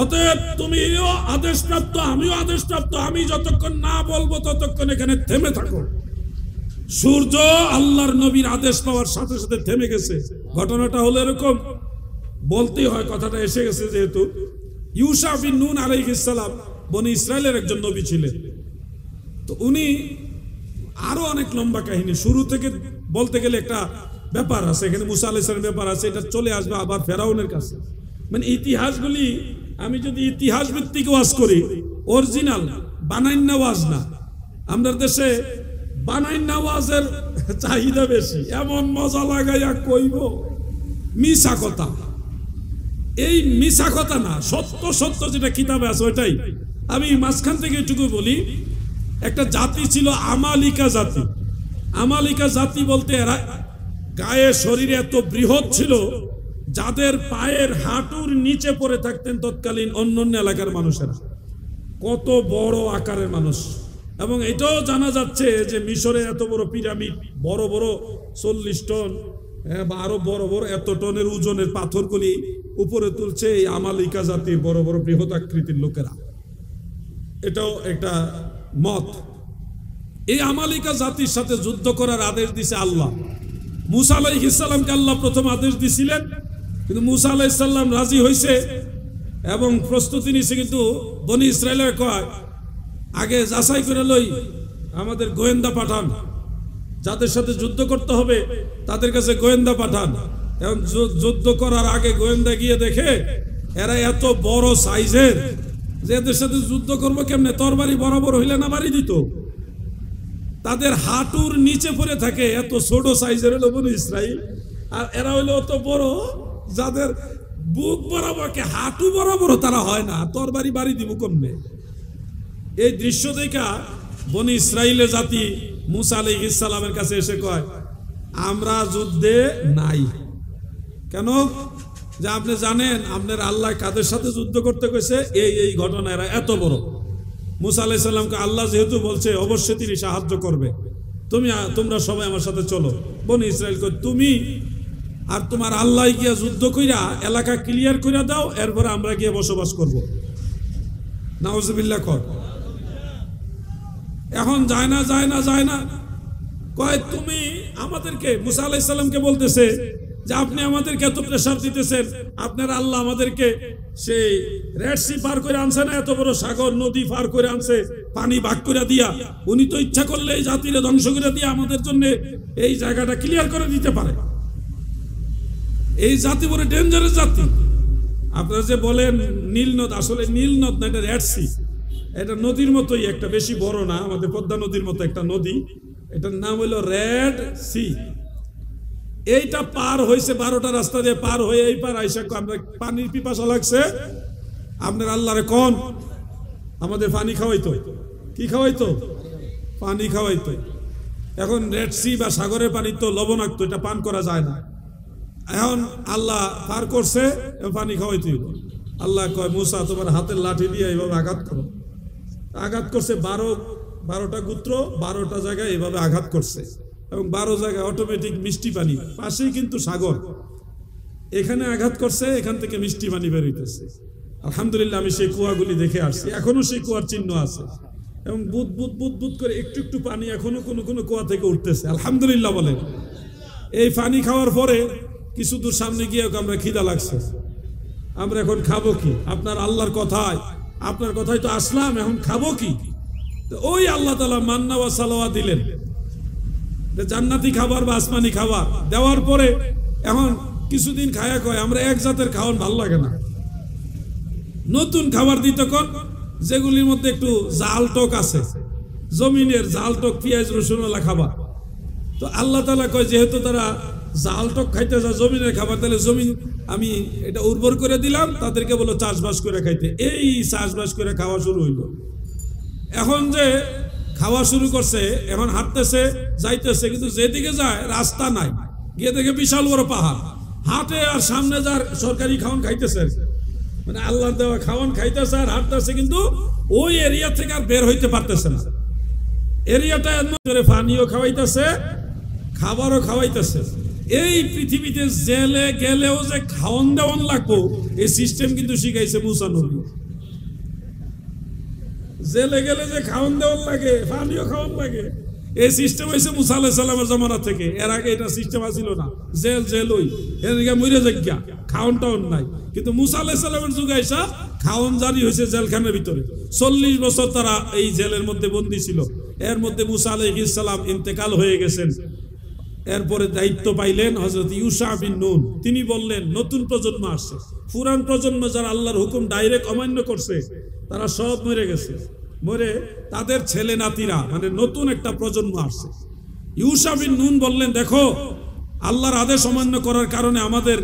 অতএব তুমিও আদেশপ্রাপ্ত আমিও আদেশপ্রাপ্ত, আমি যতক্ষণ না বলবো ততক্ষণ এখানে থেমে থাকো। সূর্য আল্লাহর নবীর আদেশ পাওয়ার সাথে সাথে থেমে গেছে। ঘটনাটা হলো এরকম, বলতেই হয়, কথাটা এসে গেছে যেহেতু। ইউশা বিন নুন আলাইহিস সালাম বনি ইসরায়েলের একজন নবী ছিলেন। তো উনি আরো অনেক লম্বা কাহিনী, শুরু থেকে বলতে গেলে একটা ব্যাপার আছে, এখানে মুসা আলাইহিস সালামের ব্যাপার আছে, এটা চলে আসবে আবার ফেরাউনের কাছে। মানে ইতিহাসগুলি আমি যদি ইতিহাস ভিত্তিক ওয়াজ করি, অরিজিনাল বানাইন্না ওয়াজ না। আমাদের দেশে বানাইন্না ওয়াজের চাহিদা বেশি, এমন মজা লাগাইয়া কইব মিছা কথা। এই মিছা কথা না, সত্য সত্য যেটা কিতাবে আছে ওইটাই। আমি মাঝখান থেকে এটুকু বলি, একটা জাতি ছিল আমালিকা জাতি। আমালিকা জাতি বলতে এরা গায়ে শরীরে এত বৃহৎ ছিল, যাদের পায়ের হাঁটুর নিচে পড়ে থাকতেন তৎকালীন অন্যান্য এলাকার মানুষেরা। কত বড় আকারের মানুষ। এবং এটাও জানা যাচ্ছে যে মিশরে এত বড় পিরামিড, বড় বড় 40 টন বা আরো বড় বড় এত টনের ওজনের পাথরগুলি উপরে তুলছে এই আমালিকা জাতির বড় বড় বৃহৎ আকৃতির লোকেরা। এটাও একটা মত। এই আমালিকা জাতির সাথে যুদ্ধ করার আদেশ দিছে আল্লাহ। মুসা আলাইহিস সালামকে আল্লাহ প্রথম আদেশ দিছিলেন, কিন্তু মুসা আলাইহিস সালাম রাজি হয়েছে এবং প্রস্তুতি নিছে। কিন্তু বনি ইসরায়েলের কয় আগে যাচাই করে লই, আমাদের গোয়েন্দা পাঠান, যাদের সাথে যুদ্ধ করতে হবে তাদের কাছে গোয়েন্দা পাঠান। এখন যুদ্ধ করার আগে গোয়েন্দা গিয়ে দেখে এরা এত বড় সাইজের যে এদের সাথে যুদ্ধ করবো কেমনে, তরবারি বরাবর হইলে না বাড়ি দিত। তাদের হাঁটুর নিচে পড়ে থাকে, এত ছোট সাইজের হলো বনি ইসরাইল। আর এরা হইলো অত বড় যাদের বুক বরাবর হাঁটু বরাবর তারা হয় না, তরবারি বাড়ি দিব কমবে। এই দৃশ্য দেখা বনি ইসরাইলের জাতি মুসা আলাইহিস সালামের কাছে এসে কয়, আমরা যুদ্ধে নাই। কেন? যে আপনি জানেন আপনার আল্লাহ কাদের সাথে যুদ্ধ করতে কইছে, এই ঘটনা, এরা এত বড়। মুসা আলাইহিস সালামকে আল্লাহ যেহেতু বলছে অবশ্যই তিনি সাহায্য করবে, তোমরা সবাই আমার সাথে চলো। বনি ইসরাইল কয়, তুমি আর তোমার আল্লাহ গিয়া যুদ্ধ কইরা এলাকা ক্লিয়ার কইরা দাও, এরপরে আমরা গিয়ে বসবাস করব। নাউজুবিল্লাহ কর। এখন যায় না কয়, তুমি আমাদেরকে, মুসা আলাইহিস সালামকে বলতেছে যে আপনি আমাদেরকে এত প্রেসার দিতেছেন, আপনার আল্লাহ আমাদেরকে সেই রেড সি পার করে আনছে না, এত বড় সাগর নদী পার করে আনছে, পানি ভাগ করে দিয়া, উনি তো ইচ্ছা করলে এই জাতিরে ধ্বংস করে দিয়ে আমাদের জন্য এই জায়গাটা ক্লিয়ার করে দিতে পারে। এই জাতি বড় ডেঞ্জারাস জাতি। আপনারা যে বলেন নীল নদ, আসলে নীল নদ না, এটা রেড সি। এটা নদীর মতোই, একটা বেশি বড় না, আমাদের পদ্মা নদীর মতো একটা নদী, এটার নাম হলো রেড সি। এইটা পার হয়েছে 12টা রাস্তা দিয়ে পার হয়ে এই পার আইসা আমরা পানির পিপাসা লাগছে, আপনার আল্লাহরে কোন আমাদের পানি খাওয়াইতো। কি খাওয়াইতো? পানি খাওয়াইতো। এখন রেড সি বা সাগরের পানি তো লবণাক্ত, এটা পান করা যায় না। এখন আল্লাহ পার করছে, পানি খাওয়াইতে হইল। আল্লাহ কয়, মুসা তোমার হাতের লাঠি দিয়ে এইভাবে আঘাত করো। আঘাত করছে 12টা গোত্র 12টা জায়গায় এইভাবে আঘাত করছে, এবং 12 জায়গায় অটোমেটিক মিষ্টি পানি, পাশেই কিন্তু সাগর, এখানে আঘাত করছে, এখান থেকে মিষ্টি পানি বের হইতেছে। আলহামদুলিল্লাহ আমি সেই কুয়াগুলি দেখে আসছি, এখনো সেই কুয়ার চিহ্ন আছে, এবং বুদ বুদ বুদ বুদ করে একটু একটু পানি এখনো কোনো কুয়া থেকে উঠতেছে। আলহামদুলিল্লাহ বলেন। এই পানি খাওয়ার পরে কিছু দূর সামনে গিয়ে আমরা খিদা লাগছে, আমরা এখন খাবো কি? আপনার আল্লাহর কথায়, আপনার কথাই তো আসলাম, এখন খাবো কি? তো ওই আল্লাহ তাআলা মান্না ওয়া সালাওয়া দিলেন, জান্নাতি খাবার বা আসমানি খাবার দেওয়ার পরে এখন কিছুদিন খায়া কয় আমরা এক জাতের খাওয়ান ভালো লাগে না, নতুন খাবার দিতে কোন যেগুলির মধ্যে একটু জাল টক আছে, জমিনের জাল টক পেঁয়াজ রসুনওয়ালা খাবার। তো আল্লাহ তাআলা কয় যেহেতু তারা জাল টক খাইতে যায় জমিনের খাবার, তাহলে জমিন আমি এটা উর্বর করে দিলাম, তাদেরকে বলো চাষবাস করে খাইতে। এই চাষবাস করে খাওয়া শুরু হইল। এখন যে খাওয়া শুরু করছে, এখন হাঁটতেছে যাইতেছে, কিন্তু যেদিকে যায় রাস্তা নাই, গিয়ে দেখে বিশাল বড় পাহাড়, হাঁটে আর সামনে যার সরকারি খাওয়ান খাইতেছে, মানে আল্লাহ দেওয়া খাওয়ান খাইতেছে আর হাঁটতেছে, কিন্তু ওই এরিয়া থেকে আর বের হইতে পারতেছে না। এরিয়াটা পানিও খাওয়াইতেছে, খাবারও খাওয়াইতেছে। এই পৃথিবীতে জেলে গেলেও যে খাওয়ান দেওয়ান লাগবো, এই সিস্টেম কিন্তু শিখাইছে মুসা নবী। জেলে গেলে যে খাওয়ান দেওয়ান লাগে, পানিও খাওয়ান লাগে, এই সিস্টেম হয়েছে মুসা আলাইহিস সালামের জামানা থেকে। এর আগে এটা সিস্টেম আসিল না, জেলই এদিকে মরে যাজ্ঞা, খাওয়ান টাউন নাই। কিন্তু মুসা আলাইহিস সালামের যুগে আইসা খাওয়ান জারি হয়েছে জেলখানার ভিতরে। 40 বছর তারা এই জেলের মধ্যে বন্দী ছিল। এর মধ্যে মুসা আলাইহিস সালাম ইন্তেকাল হয়ে গেছেন। এরপরে দায়িত্ব পাইলেন হযরত ইউশা বিন নুন। তিনি বললেন নতুন প্রজন্ম আসছে, পুরান প্রজন্ম যারা আল্লাহর হুকুম ডাইরেক্ট অমান্য করছে তারা সব মরে গেছে, মরে তাদের ছেলে নাতিরা, মানে নতুন একটা প্রজন্ম আসছে। ইউশা বিন নুন বললেন দেখো, আল্লাহর আদেশ অমান্য করার কারণে আমাদের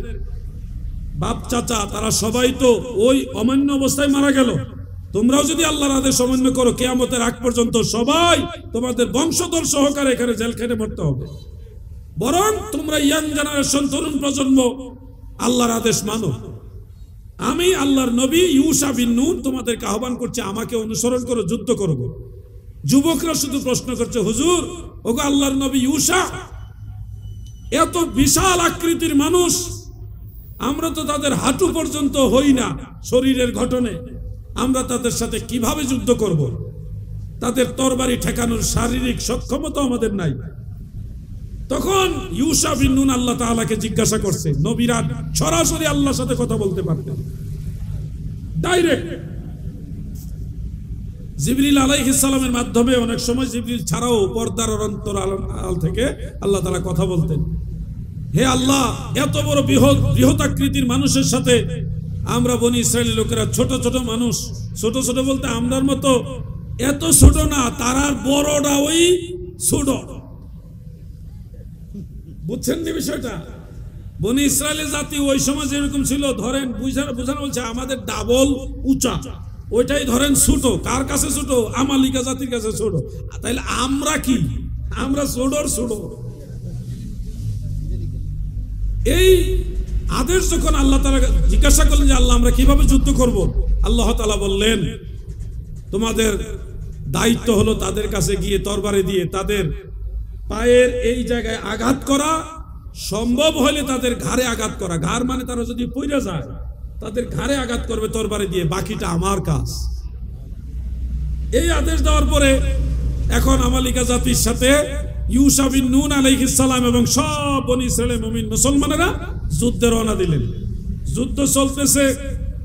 বাপ চাচা তারা সবাই তো ওই অমান্য অবস্থায় মারা গেল। তোমরাও যদি আল্লাহর আদেশ অমান্য করো, কিয়ামতের আগ পর্যন্ত সবাই তোমাদের বংশধর সহকারে এখানে জেলখানে মরতে হবে। বরং তোমরা ইয়াং জেনারেশন, তরুণ প্রজন্ম আল্লাহর আদেশ মানো। আমি আল্লাহর নবী ইউশা বিন নুন তোমাদেরকে আহ্বান করছি, আমাকে অনুসরণ করো, যুদ্ধ করব। যুবকরা শুধু প্রশ্ন করছে, হুজুর ওগো আল্লাহর নবী ইউশা এত বিশাল আকৃতির মানুষ, আমরা তো তাদের হাঁটু পর্যন্ত হই না শরীরের গঠনে, আমরা তাদের সাথে কিভাবে যুদ্ধ করব? তাদের তরবারি ঠেকানোর শারীরিক সক্ষমতা আমাদের নাই। তখন ইউশা বিন নুন আল্লাহ তাআলাকে জিজ্ঞাসা করছে, নবীরা সরাসরি আল্লাহর সাথে কথা বলতে পারতেন ডাইরেক্ট। জিবরিল আলাইহিস সালামের মাধ্যমে, অনেক সময় জিবরিল ছাড়াও পর্দার অন্তরাল থেকে আল্লাহ তাআলা কথা বলতেন। হে আল্লাহ, এত বড় বৃহৎ আকৃতির মানুষের সাথে আমরা বনি ইসরায়েলের লোকেরা ছোট ছোট মানুষ, ছোট ছোট বলতে আমরার মতো এত ছোট না, তারার বড়টা ওই সুডো। বুঝছেন নি বিষয়টা? বনি ইসরায়েলের জাতি ওই সময় যেরকম ছিল, ধরেন বুঝানো বলছে আমাদের ডাবল উঁচা, ওইটাই ধরেন ছোট। কার কাছে ছোট? আমালিকা জাতির কাছে ছোট। তাইলে আমরা কি? আমরা ছোটর ছোট। এই আদেশ যখন আল্লাহ তাআলা জিজ্ঞাসা করলেন যে আল্লাহ আমরা কিভাবে যুদ্ধ করব, আল্লাহ তাআলা বললেন তোমাদের দায়িত্ব হলো তাদের কাছে গিয়ে তরবারি দিয়ে তাদের পায়ের এই জায়গায় আঘাত করা, সম্ভব হলে তাদের ঘাড়ে আঘাত করা। ঘাড় মানে তারা যদি পইরা যায় তাদের ঘাড়ে আঘাত করবে তরবারি দিয়ে, বাকিটা আমার কাজ। এই আদেশ দেওয়ার পরে এখন আমালিকা জাতির সাথে ইউশা বিন নুন আলাইহিস সালাম এবং সব বনি ইসরায়েলের মুমিন মুসলমানেরা যুদ্ধে রওনা দিলেন। যুদ্ধ চলতেছে,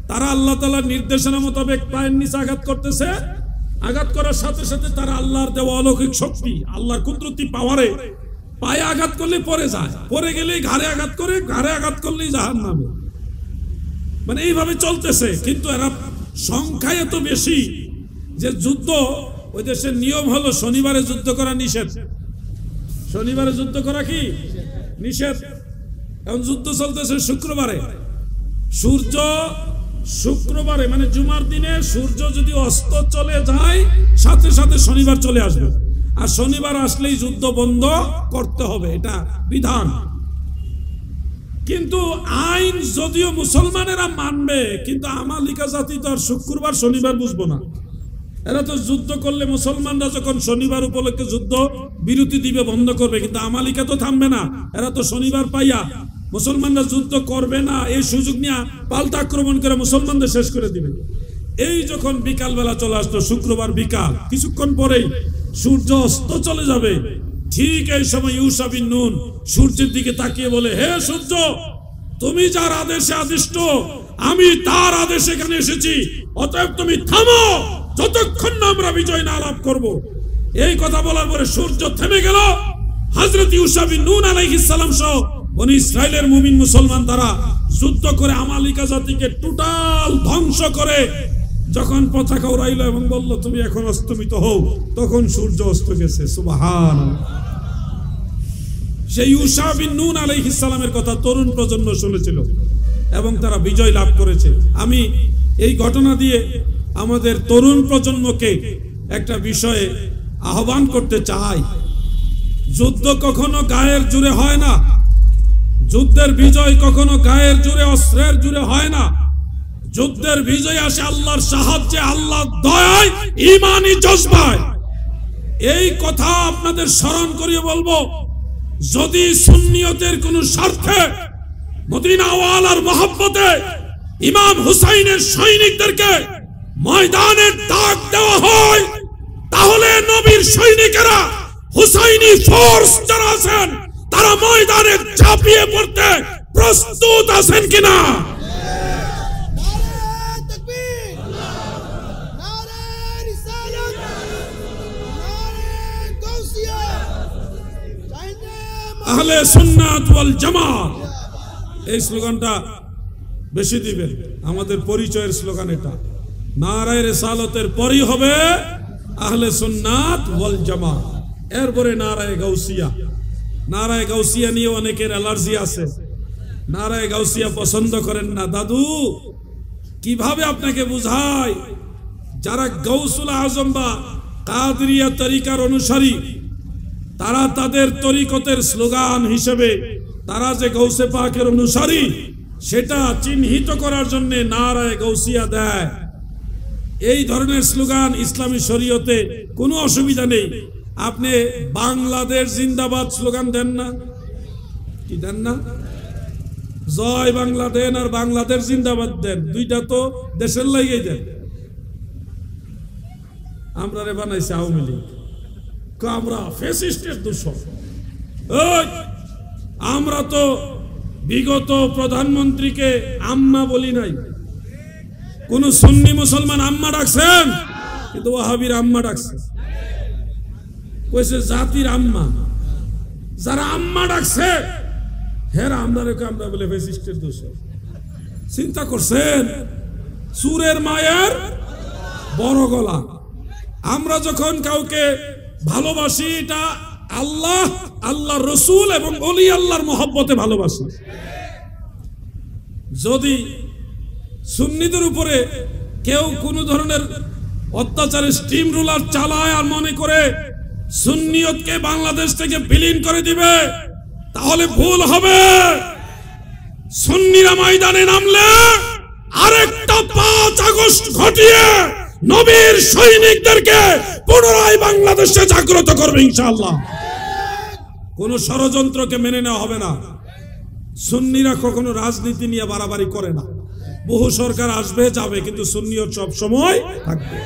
তারা আল্লাহ তাআলার নির্দেশনা মোতাবেক পায়ের নিচে আঘাত করতেছে। আঘাত করার সাথে সাথে তারা আল্লাহর দেওয়া অলৌকিক শক্তি, আল্লাহর কুদরতি পাওয়ারে পায়ে আঘাত করলে পড়ে যায়, পড়ে গেলেই ঘাড়ে আঘাত করে, ঘাড়ে আঘাত করলেই জাহান্নামে। মানে এইভাবে চলতেছে। কিন্তু এরা সংখ্যায় এত বেশি যে যুদ্ধ, ওই দেশের নিয়ম হলো শনিবারে যুদ্ধ করা নিষেধ। শনিবারে যুদ্ধ করা কি নিষেধ। এখন যুদ্ধ চলতেছে শুক্রবারে। সূর্য শুক্রবারে মানে জুমার দিনে সূর্য যদি অস্ত চলে যায় সাথে সাথে শনিবার চলে আসবে, আর শনিবার আসলেই যুদ্ধ বন্ধ করতে হবে, এটা বিধান। কিন্তু আইন যদিও মুসলমানেরা মানবে, কিন্তু আমালিকা জাতি তো আর শুক্রবার শনিবার বুঝবো না। এরা তো যুদ্ধ করলে মুসলমানরা যখন শনিবার উপলক্ষে যুদ্ধ বিরতি দিবে, বন্ধ করবে, কিন্তু আমালিকা তো থামবে না। এরা তো শনিবার পাইয়া মুসলমানরা যুদ্ধ করবে না এই সুযোগ নিয়ে পাল্টা আক্রমণ করে মুসলমানদের শেষ করে দিবে। এই যখন বিকাল বেলা চলে আসতো, শুক্রবার বিকাল, কিছুক্ষণ পরেই সূর্য অস্ত চলে যাবে। ঠিক এই সময় ইউশা বিন নুন সূর্যের দিকে তাকিয়ে বলে, হে সূর্য, তুমি যার আদেশে আদিষ্ট, আমি তার আদেশে এখানে এসেছি, অতএব তুমি থামো যতক্ষণ না আমরা বিজয় না লাভ করব। এই কথা বলার পরে সূর্য থেমে গেল। হযরত ইউশা বিন নুন আলাইহিস সালাম সহ বনি ইসরাইলের মুমিন মুসলমান তারা যুদ্ধ করে আমালিকা জাতিকে টোটাল ধ্বংস করে যখন পতাকা উড়াইলো এবং বলল তুমি এখন অস্তমিত হও, তখন সূর্য অস্ত গেছে। সুবহানাল্লাহ। সেই ইউশা বিন নুন আলাইহিস সালামের কথা তরুণ প্রজন্ম শুনেছিল এবং তারা বিজয় লাভ করেছে। আমি এই ঘটনা দিয়ে আমাদের তরুণ প্রজন্মকে একটা বিষয়ে আহ্বান করতে চাই। যুদ্ধ কখনো গায়ের জোরে হয় না, যুদ্ধের বিজয় কখনো গায়ের জোরে অস্ত্রের জোরে হয় না। যুদ্ধের বিজয় আসে আল্লাহর সাহায্যে, আল্লাহর দয়ায়, ঈমানি জজবায়। এই কথা আপনাদের স্মরণ করিয়ে বলবো, যদি সুন্নিয়তের কোন স্বার্থে মদিনা ওয়ালার মহব্বতে ইমাম হুসাইনের সৈনিকদেরকে ময়দানের ডাক দেওয়া হয়, তাহলে নবীর সৈনিকেরা, হুসাইনি ফোর্স যারা আছেন, তারা ময়দানে ঝাঁপিয়ে পড়তে প্রস্তুত আছেন কিনা? আহলে সুন্নাত ওয়াল জামাত, এই স্লোগানটা বেশি দিবেন। আমাদের পরিচয়ের স্লোগান এটা। নারায়ে রিসালাতের পরই হবে আহলে সুন্নাত ওয়াল জামাত, এরপরে নারায়ে গাউসিয়া। নারায়ে গাউসিয়া নিয়ে অনেকের অ্যালার্জি আছে, নারায়ে গাউসিয়া পছন্দ করেন না। দাদু কিভাবে আপনাকে বুঝাই, যারা গাউসুল আজম বা কাদরিয়া তরিকার অনুসারী, তারা তাদের তরিকতের স্লোগান হিসেবে তারা যে গৌসে পাকের অনুসারী সেটা চিহ্নিত করার জন্য নারায়ে গাউসিয়া দেয়। এই ধরনের স্লোগান ইসলামী শরীয়তে কোনো অসুবিধা নেই। আপনি বাংলাদেশ জিন্দাবাদ স্লোগান দেন না, কি দেন না? জয় বাংলা দেন আর বাংলাদেশ জিন্দাবাদ দেন, দুইটা তো দেশের লাগেই দেন। আমরা রে বানাইছে আওয়ামী লীগ, আমরা ফ্যাসিস্টের দূষণ। আমরা তো বিগত প্রধানমন্ত্রীকে আম্মা বলি নাই। কোন সুন্নি মুসলমান আম্মা ডাকছেন? কিন্তু ওয়াহাবির আম্মা ডাকছে, কইছে জাতির আম্মা। যারা আম্মা ডাকছে হেরা আমরা বলে ফ্যাসিস্টের দূষণ। চিন্তা করছেন? সুরের মায়ের বড় গলা। আমরা যখন কাউকে ভালোবাসি এটা আল্লাহ, আল্লাহর রাসূল এবং ওলি আল্লাহর মহব্বতে ভালোবাসি। যদি সুন্নিদের উপরে কেউ কোনো ধরনের অত্যাচারের স্টিম রুলার চালায় আর মনে করে সুন্নিয়তকে বাংলাদেশ থেকে বিলীন করে দিবে, তাহলে ভুল হবে। সুন্নিরা ময়দানে নামলে আরেকটা 5 আগস্ট ঘটিয়ে নবীর সৈনিকদেরকে পুনরায় বাংলাদেশে জাগ্রত করবে ইনশাআল্লাহ। কোন ষড়যন্ত্রকে মেনে নেওয়া হবে না। সুন্নিরা কখনো রাজনীতি নিয়ে বাড়াবাড়ি করে না। বহু সরকার আসবে যাবে, কিন্তু সুন্নিয়ত সব সময় থাকবে।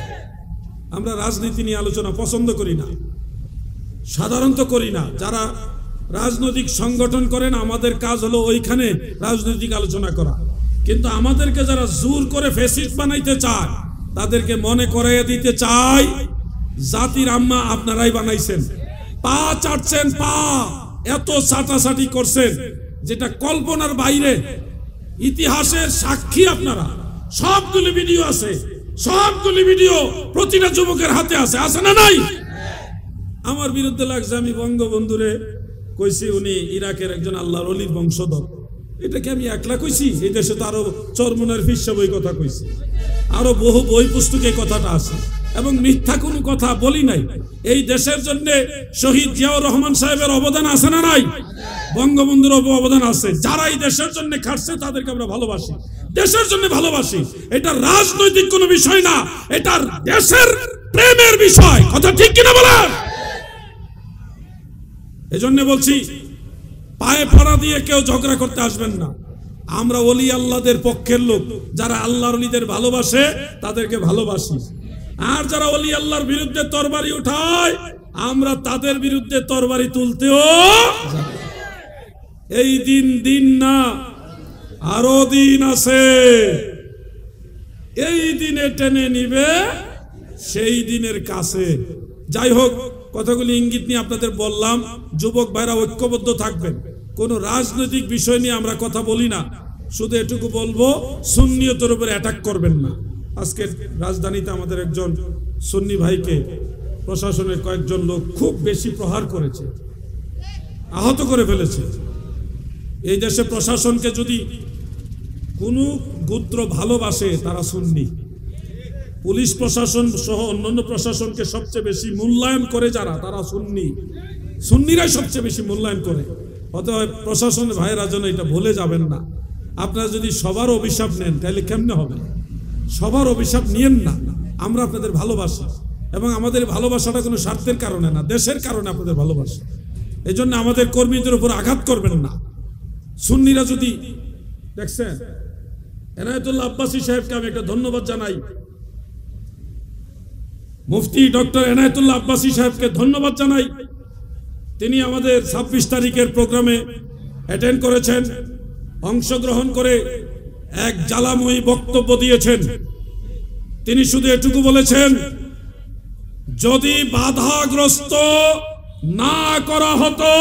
আমরা রাজনীতি নিয়ে আলোচনা পছন্দ করি না, সাধারণত করি না। যারা রাজনৈতিক সংগঠন করেন, আমাদের কাজ হলো ওইখানে রাজনৈতিক আলোচনা করা। কিন্তু আমাদেরকে যারা জোর করে ফ্যাসিস্ট বানাইতে চায়, তাদেরকে মনে করাইয়া দিতে চাই, জাতির আম্মা আপনারাই বানাইছেন। পা চাটছেন, পা এত চাটাচাটি করছেন যেটা কল্পনার বাইরে। ইতিহাসের সাক্ষী আপনারা, সবগুলি ভিডিও আছে, সবগুলি ভিডিও প্রতিটা যুবকের হাতে আছে, আছে না নাই? আমার বিরুদ্ধে লাগছে, আমি বঙ্গবন্ধুরে কইছি উনি ইরাকের একজন আল্লাহর ওলির বংশধর। এটাকে আমি একলা কইছি? এই দেশে তো আরো চরমনের ফিসা বই কথা কইছি, আরো বহু বই পুস্তকে কথাটা আছে, এবং মিথ্যা কোনো কথা বলি নাই। এই দেশের জন্য শহীদ জিয়াউর রহমান সাহেবের অবদান আছে না নাই? বঙ্গবন্ধুর অবদান আছে। যারা এই দেশের জন্য খাটছে তাদেরকে আমরা ভালোবাসি, দেশের জন্য ভালোবাসি। এটা রাজনৈতিক কোনো বিষয় না, এটা দেশের প্রেমের বিষয়। কথা ঠিক কিনা বলেন? এজন্য বলছি, পায়ে পাড়া দিয়ে কেউ ঝগড়া করতে আসবেন না। আমরা ওলি আল্লাহদের পক্ষের লোক, যারা আল্লাহর ওলিদের ভালোবাসে তাদেরকে ভালোবাসি। আর যারা ওলি আল্লাহর বিরুদ্ধে তরবারি উঠায়, আমরা তাদের বিরুদ্ধে তরবারি তুলতেও। এই দিন দিন না, আরো দিন আছে। এই দিনে টেনে নিবে সেই দিনের কাছে। যাই হোক, কথাগুলি ইঙ্গিত নিয়ে আপনাদের বললাম। যুবক ভাইরা ঐক্যবদ্ধ থাকবেন। কোন রাজনৈতিক বিষয় নিয়ে আমরা কথা বলি না, শুধু এটুকু বলবো, সুন্নিয়তের উপরে অ্যাটাক করবেন না। আজকে রাজধানীতে আমাদের একজন সুন্নি ভাইকে প্রশাসনের কয়েকজন লোক খুব বেশি প্রহার করেছে, আহত করে ফেলেছে। এই দেশে প্রশাসনকে যদি কোনো গোত্র ভালোবাসে, তারা সুন্নি। পুলিশ প্রশাসন সহ অন্যান্য প্রশাসনকে সবচেয়ে বেশি মূল্যায়ন করে যারা, তারা সুন্নি। সুন্নিরাই সবচেয়ে বেশি মূল্যায়ন করে। অতএব প্রশাসনের ভাইয়েরা যেন এটা ভুলে যাবেন না। আপনারা যদি সবার অভিশাপ নেন তাহলে কেমনে হবে? সবার অভিশাপ নিয়েন না। আমরা আপনাদের ভালোবাসি, এবং আমাদের ভালোবাসাটা কোনো স্বার্থের কারণে না, দেশের কারণে আপনাদের ভালোবাসি। এই জন্য আমাদের কর্মীদের উপর আঘাত করবেন না। সুন্নিরা যদি দেখছেন, এনায়েতুল্লাহ আব্বাসী সাহেবকে আমি একটা ধন্যবাদ জানাই। মুফতি ডক্টর এনায়েতুল্লাহ আব্বাসী সাহেবকে ধন্যবাদ জানাই। তিনি আমাদের 26 তারিখের প্রোগ্রামে অ্যাটেন্ড করেছেন, অংশগ্রহণ করে এক জ্বালাময়ী বক্তব্য দিয়েছেন। তিনি শুধু এটুকু বলেছেন, যদি বাধাগ্রস্ত না করা হতো,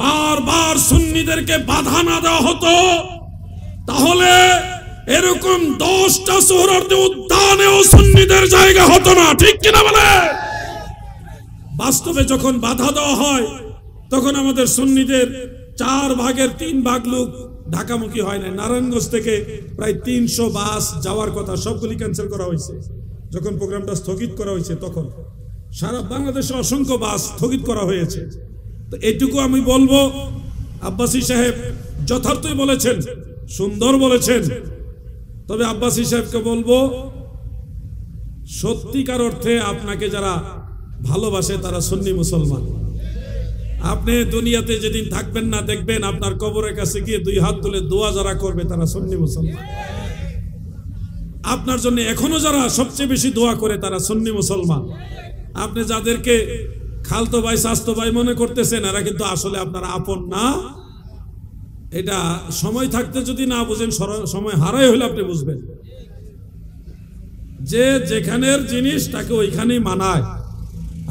বারবার সুন্নিদেরকে বাধা না দেওয়া হতো, তাহলে এরকম 10টা সোহরাওয়ার্দী উদ্যানেও সুন্নিদের জায়গা হতো না। ঠিক কিনা বলে? বাস্তবে যখন বাধা দেওয়া হয়, তখন আমাদের সুন্নিদের 4 ভাগের 3 ভাগ লোক ঢাকামুখী হয় না। নারায়ণগঞ্জ থেকে প্রায় 300 বাস যাওয়ার কথা, সবগুলি ক্যান্সেল করা হয়েছে। যখন প্রোগ্রামটা স্থগিত করা হয়েছে, তখন সারা বাংলাদেশে অসংখ্য বাস স্থগিত করা হয়েছে। তো এইটুকু আমি বলবো, আব্বাসী সাহেব যথার্থই বলেছেন, সুন্দর বলেছেন। তবে আব্বাসী সাহেবকে বলবো, সত্যিকার অর্থে আপনাকে যারা ভালোবাসে তারা সুন্নি মুসলমান। আপনি দুনিয়াতে যেদিন থাকবেন না, দেখবেন আপনার কবরের কাছে গিয়ে 2 হাত তুলে দোয়া যারা করবে তারা সুন্নি মুসলমান। আপনার জন্য এখনো যারা সবচেয়ে বেশি দোয়া করে তারা সুন্নি মুসলমান। আপনি যাদেরকে খালতো ভাই, চাচতো ভাই মনে করতেছেন, এরা কিন্তু আসলে আপনার আপন না। এটা সময় থাকতে যদি না বুঝেন, সময় হারাই হলে আপনি বুঝবেন যে যেখানের জিনিস তাকে ওইখানেই মানায়।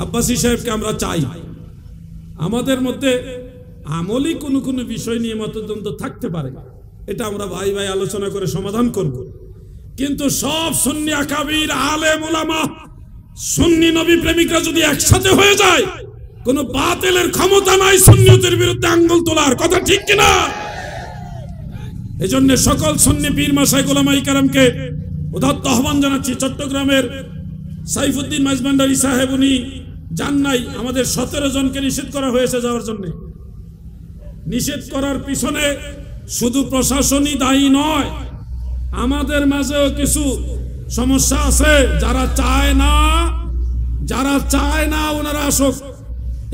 আব্বাসী সাহেবকে আমরা চাই। আমাদের মধ্যে আমলি কোনো বিষয় নিয়ে মতদ্বন্দ্ব থাকতে পারে, এটা আমরা ভাই ভাই আলোচনা করে সমাধান করব। কিন্তু সব সুন্নি আকাবির, আলেম, উলামা, সুন্নি নবী প্রেমিকরা যদি একসাথে হয়ে যায়, কোন বাতিলের ক্ষমতা নাই সুন্নিয়তের বিরুদ্ধে আঙ্গুল তোলার, কথা ঠিক কিনা? এজন্য সকল সুন্নি পীর মাশায়েখ উলামায়ে কেরামকে উদাত্ত আহ্বান জানাচ্ছি। চট্টগ্রামের সাইফুদ্দিন মাইজভান্ডারী সাহেব উনি যান নাই, আমাদের 17 জনকে নিষেধ করা হয়েছে যাওয়ার জন্য। নিষেধ করার পিছনে শুধু প্রশাসনই দায়ী নয়, আমাদের মাঝেও কিছু সমস্যা আছে। যারা চায় না ওনারা আসুক,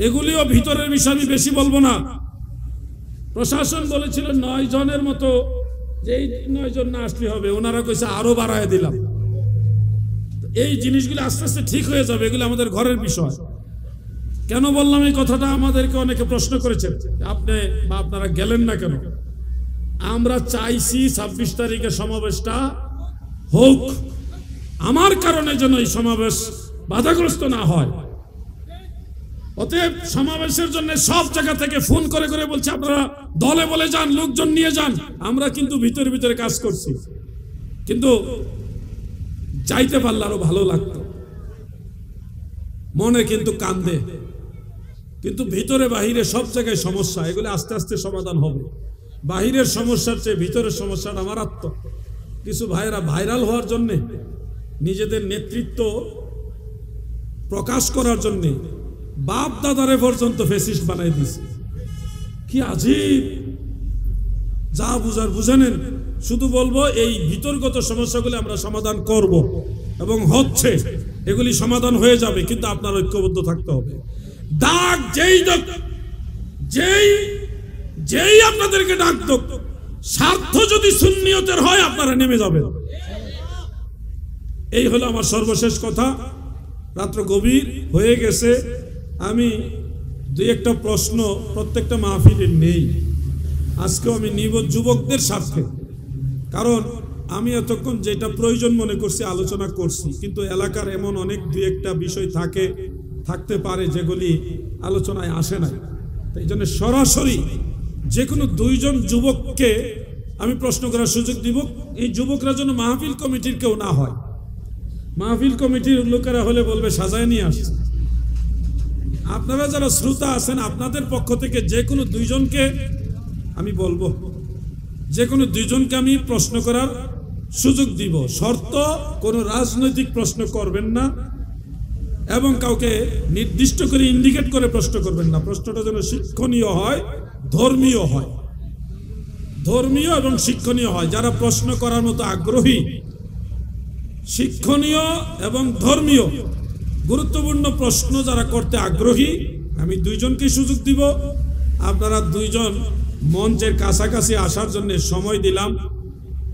এগুলিও ভিতরের বিষয়, আমি বেশি বলবো না। প্রশাসন বলেছিল 9 জনের মতো, যেই 9 জন না আসলে হবে, ওনারা কইছে আরো বাড়ায় দিলাম। এই জিনিসগুলো আস্তে আস্তে ঠিক হয়ে যাবে, এগুলো আমাদের ঘরের বিষয়। কেন বললাম এই কথাটা? আমাদেরকে অনেকে প্রশ্ন করেছেন, আপনি বা আপনারা গেলেন না কেন? আমরা চাইছি 26 তারিখে সমাবেশটা হোক, আমার কারণে যেন এই সমাবেশ বাধাগ্রস্ত না হয়। অতএব সমাবেশের জন্য সব জায়গা থেকে ফোন করে করে বলছে আপনারা দলে বলে যান, লোকজন নিয়ে যান। আমরা কিন্তু ভিতরে ভিতরে কাজ করছি, কিন্তু যাইতে পারলে আরো ভালো লাগতো। মনে কিন্তু কান্দে, কিন্তু ভিতরে বাহিরে সব জায়গায় সমস্যা, এগুলো আস্তে আস্তে সমাধান হবে। বাহিরের সমস্যার চেয়ে ভিতরের সমস্যাটা মারাত্মক। কিছু ভাইরা ভাইরাল হওয়ার জন্য, নিজেদের নেতৃত্ব প্রকাশ করার জন্য বাপ দাদারে পর্যন্ত ফেসিস্ট বানাই দিছে। কি আজীব! যা বুঝার বুঝে নেন। শুধু বলবো এই ভিতরগত সমস্যাগুলি আমরা সমাধান করব এবং হচ্ছে, এগুলি সমাধান হয়ে যাবে, কিন্তু আপনার ঐক্যবদ্ধ থাকতে হবে। ডাক যেই আপনাদেরকে ডাক দোক, স্বার্থ যদি সুন্নিয়তের হয় আপনারা নেমে যাবেন। এই হলো আমার সর্বশেষ কথা। রাত্র গভীর হয়ে গেছে, আমি 2-1টা প্রশ্ন প্রত্যেকটা মাহফিলে নেই, আজকেও আমি নিব যুবকদের স্বার্থে। কারণ আমি এতক্ষণ যেটা প্রয়োজন মনে করছি আলোচনা করছি, কিন্তু এলাকার এমন অনেক 2-1টা বিষয় থাকতে পারে যেগুলি আলোচনায় আসে না। এই জন্য সরাসরি যে কোনো 2 জন যুবককে আমি প্রশ্ন করার সুযোগ দিব। এই যুবকরা যেন মাহফিল কমিটির কেউ না হয়। মাহফিল কমিটির লোকেরা হলে বলবে সাজায় নিয়ে আসছে। আপনারা যারা শ্রোতা আছেন, আপনাদের পক্ষ থেকে যে কোনো 2 জনকে আমি বলবো, যে কোনো 2 জনকে আমি প্রশ্ন করার সুযোগ দিব। শর্ত, কোনো রাজনৈতিক প্রশ্ন করবেন না এবং কাউকে নির্দিষ্ট করে ইন্ডিকেট করে প্রশ্ন করবেন না। প্রশ্নটা যেন শিক্ষণীয় হয়, ধর্মীয় হয়, ধর্মীয় এবং শিক্ষণীয় হয়। যারা প্রশ্ন করার মতো আগ্রহী, শিক্ষণীয় এবং ধর্মীয় গুরুত্বপূর্ণ প্রশ্ন যারা করতে আগ্রহী, আমি 2 জনকে সুযোগ দিব। আপনারা 2 জন মঞ্চের কাছাকাছি আসার জন্য সময় দিলাম,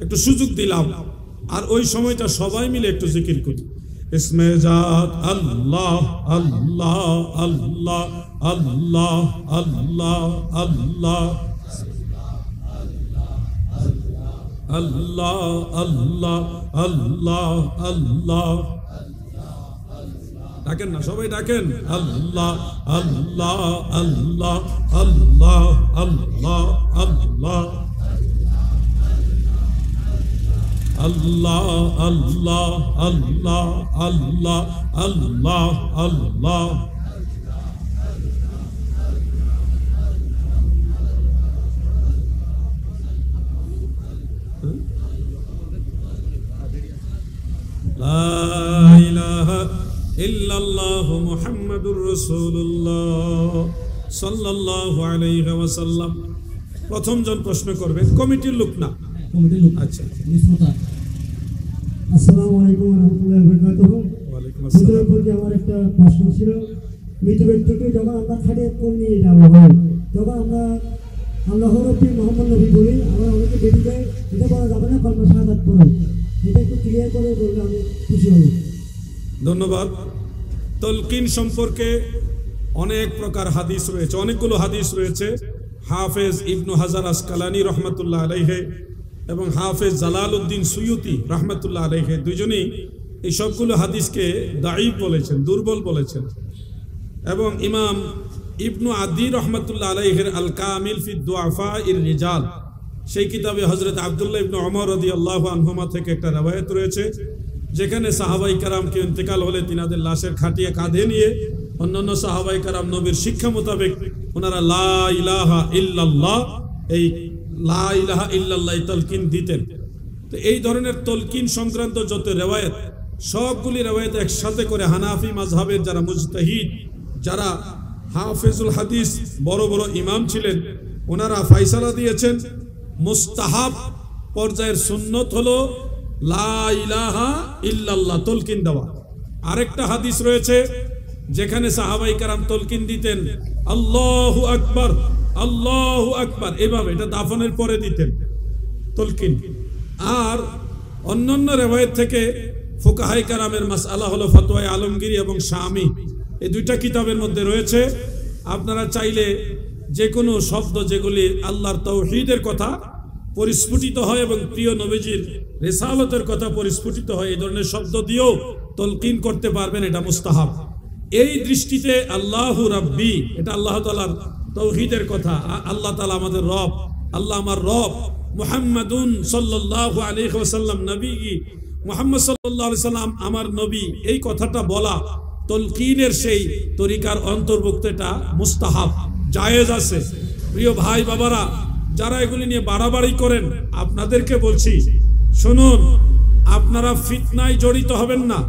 একটু সুযোগ দিলাম। আর ওই সময়টা সবাই মিলে একটু জিকির করি। ইসমে জাত আল্লাহ আল্লাহ আল্লাহ আল্লাহ আল্লাহ আল্লাহ আল্লাহ আল্লাহ আল্লাহ আল্লাহ। ডাকেন না, সবাই ডাকেন। আল্লাহ আল্লাহ আল্লাহ আল্লাহ আল্লাহ আল্লাহ আল্লাহ আল্লাহ আল্লাহ আল্লাহ আল্লাহ আল্লাহ। লা ইলাহা ইল্লাল্লাহু মুহাম্মাদুর রাসূলুল্লাহ সাল্লাল্লাহু আলাইহি ওয়াসাল্লাম। প্রথম জন প্রশ্ন করবেন, কমিটির লোক না, আচ্ছা। আসসালামু আলাইকুম ওয়া রাহমাতুল্লাহি ওয়া বারাকাতুহু। ওয়া আলাইকুম আসসালাম। আমার একটা প্রশ্ন ছিল, মৃত ব্যক্তিকে যখন আমরা খাটে কোল নিয়ে যাবো, তখন আমরা আল্লাহর নবী মুহাম্মদ নবী বলি, আমরা অনেকে বেরিয়ে যায়, এটা বলা যাবে না কলমা শাহাদাত পড়ো। এটা একটু ক্লিয়ার করে বললে আমি খুশি হব। ধন্যবাদ। তলকিন সম্পর্কে অনেক প্রকার হাদিস রয়েছে, অনেকগুলো হাদিস রয়েছে। হাফেজ ইবনু হাজার আসকালানি রহমাতুল্লাহ আলাইহি এবং হাফেজ জালালউদ্দিন সুয়ুতি রহমাতুল্লাহ আলাইহি দুজনেই এই সবগুলো হাদিসকে দাঈফ বলেছেন, দুর্বল বলেছেন। এবং ইমাম ইবনু আদি রহমাতুল্লাহ আলাইহির আল কামিল ফি দুআফা ইর রিজাল, সেই কিতাবে হযরত আব্দুল্লাহ ইবনে ওমর রাদিয়াল্লাহু আনহুমা থেকে একটা রওয়ায়াত রয়েছে, যেখানে সাহাবায়ে কেরামকে ইন্তেকাল হলে তিনাদের লাশের খাটিয়ে কাঁধে নিয়ে অন্যান্য সাহাবায়ে কেরাম নবীর শিক্ষা মোতাবেক ওনারা লা ইলাহা ইল্লাল্লাহ, এই লা ইলাহা ইল্লাল্লাহ তালকিন দিতেন। তো এই ধরনের তলকিন সংক্রান্ত যত রিওয়ায়াত, সবগুলি রিওয়ায়াত একসাথে করে হানাফি মাযহাবের যারা মুজতাহিদ, যারা হাফেজুল হাদিস বড় বড় ইমাম ছিলেন, ওনারা ফয়সালা দিয়েছেন মুস্তাহাব পর্যায়ের সুন্নত হলো লা ইলাহা ইল্লাল্লাহ তলকিন দেওয়া। আরেকটা হাদিস রয়েছে যেখানে সাহাবায়ে কেরাম তলকিন দিতেন আল্লাহু আকবার, আল্লাহু আকবার, এভাবে, এটা দাফনের পরে দিতেন তলকিন। আর অন্যান্য রিওয়ায়াত থেকে ফুকাহায়ে কেরামের মাসআলা হলো ফতোয়া আলমগীরি এবং শামী, এই দুইটা কিতাবের মধ্যে রয়েছে। আপনারা চাইলে যে কোনো শব্দ যেগুলি আল্লাহর তাওহীদের কথা পরিস্ফুটিত হয় এবং প্রিয় নবীজির রিসালাতের কথা পরিস্ফুটিত হয়, এই ধরনের শব্দ দিয়েও তলকিন করতে পারবেন, এটা মুস্তাহাব। এই দৃষ্টিতে আল্লাহু রাব্বি, এটা আল্লাহ তাআলার তাওহীদের কথা। আল্লাহ তাআলা আমাদের রব, আল্লাহ আমার রব, মুহাম্মাদুন সাল্লাল্লাহু আলাইহি ওয়াসাল্লাম নবী, মুহাম্মদ সাল্লাল্লাহু আলাইহি সাল্লাম আমার নবী, এই কথাটা বলা তলকিনের সেই তরিকার অন্তর্ভুক্ত, এটা মুস্তাহাব, জায়েজ আছে। প্রিয় ভাই বাবারা, যারা এগুলি নিয়ে বাড়াবাড়ি করেন, আপনাদেরকে বলছি শুনুন, আপনারা ফিতনায় জড়িত হবেন না।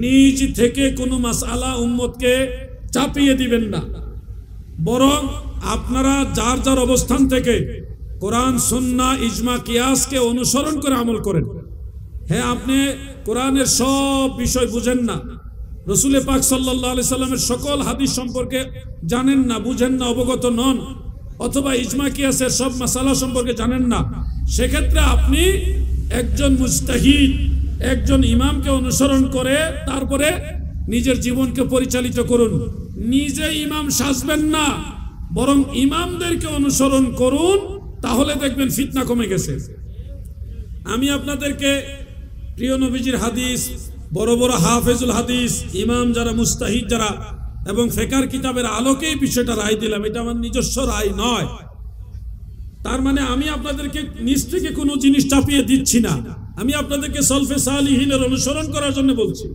নিজ থেকে কোনো মাসআলা উম্মতকে চাপিয়ে দিবেন না, বরং আপনারা যার যার অবস্থান থেকে কোরআন সুন্নাহ ইজমা কিয়াসকে অনুসরণ করে আমল করেন। হ্যাঁ, আপনি কোরআনের সব বিষয় বুঝেন না, রাসূল পাক সাল্লাল্লাহু আলাইহি সাল্লামের সকল হাদিস সম্পর্কে জানেন না, বুঝেন না, অবগত নন, অথবা ইজমা কিয়াসের সব মাসালা সম্পর্কে জানেন না, সেক্ষেত্রে আপনি একজন মুজতাহিদ, একজন ইমামকে অনুসরণ করে তারপরে নিজের জীবনকে পরিচালিত করুন। নিজে ইমাম সাজবেন না, বরং ইমামদেরকে অনুসরণ করুন, তাহলে দেখবেন ফিতনা কমে গেছে। আমি আপনাদেরকে প্রিয় নবীজির হাদিস, বড় বড় হাফেজুল হাদিস ইমাম যারা, মুস্তাহিদ যারা, এবং ফিকহের কিতাবের আলোকেই বিষয়টা রায় দিলাম, এটা আমার নিজস্ব রায় নয়। তার মানে আমি আপনাদেরকে নিজ থেকে কোনো জিনিস চাপিয়ে দিচ্ছি না, আমি আপনাদেরকে সলফে সালিহিনের অনুসরণ করার জন্য বলছি,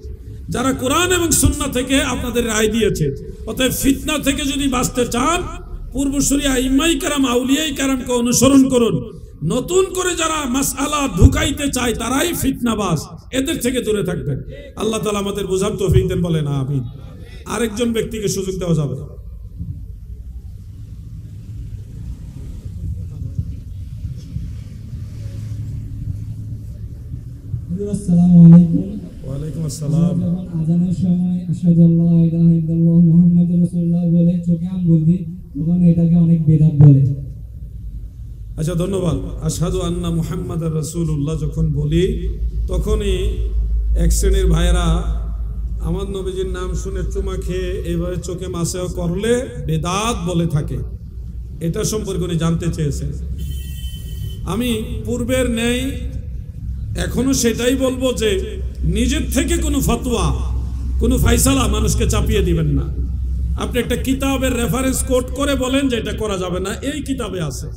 যারা কোরআন এবং সুন্নাহ থেকে আপনাদের রায় দিয়েছে। অতএব ফিতনা থেকে যদি বাঁচতে চান, পূর্বসূরি আইম্মায়ে কেরাম, আউলিয়ায়ে কেরামকে অনুসরণ করুন। নতুন করে যারা মাসআলা ঢুকাইতে চায় তারাই ফিতনাবাজ, এদের থেকে দূরে থাকবেন। আল্লাহ তাআলা আমাদের বুঝার তৌফিক দেন, বলেন আমিন। আরেকজন ব্যক্তিকে সুযোগ দেওয়া যাবে। আসসালামু আলাইকুম। ওয়ালাইকুম আসসালাম। যখন আযানের সময় আশহাদু আল্লা ইলাহা ইল্লাল্লাহু মুহাম্মাদুর রাসূলুল্লাহ বলে চোখে আঙ্গুল দিই, তখন এটাকে অনেক বেদাত বলে। আচ্ছা, ধন্যবাদ। আশহাদু আন্না মুহাম্মাদুর রাসূলুল্লাহ যখন বলি, তখনই এক শ্রেণীর ভাইয়েরা আমার নবীজির নাম শুনে চুমা খেয়ে এইভাবে চোখে মাসেও করলে বেদাত বলে থাকে। এটা সম্পর্কে উনি জানতে চেয়েছেন। আমি পূর্বের ন্যায় এখনো সেটাই বলবো যে নিজের থেকে কোনো ফতোয়া, কোনো ফাইসালা মানুষকে চাপিয়ে দিবেন না। আপনি একটা কিতাবের রেফারেন্স কোট করে বলেন যে এটা করা যাবে না, এই কিতাবে আছে।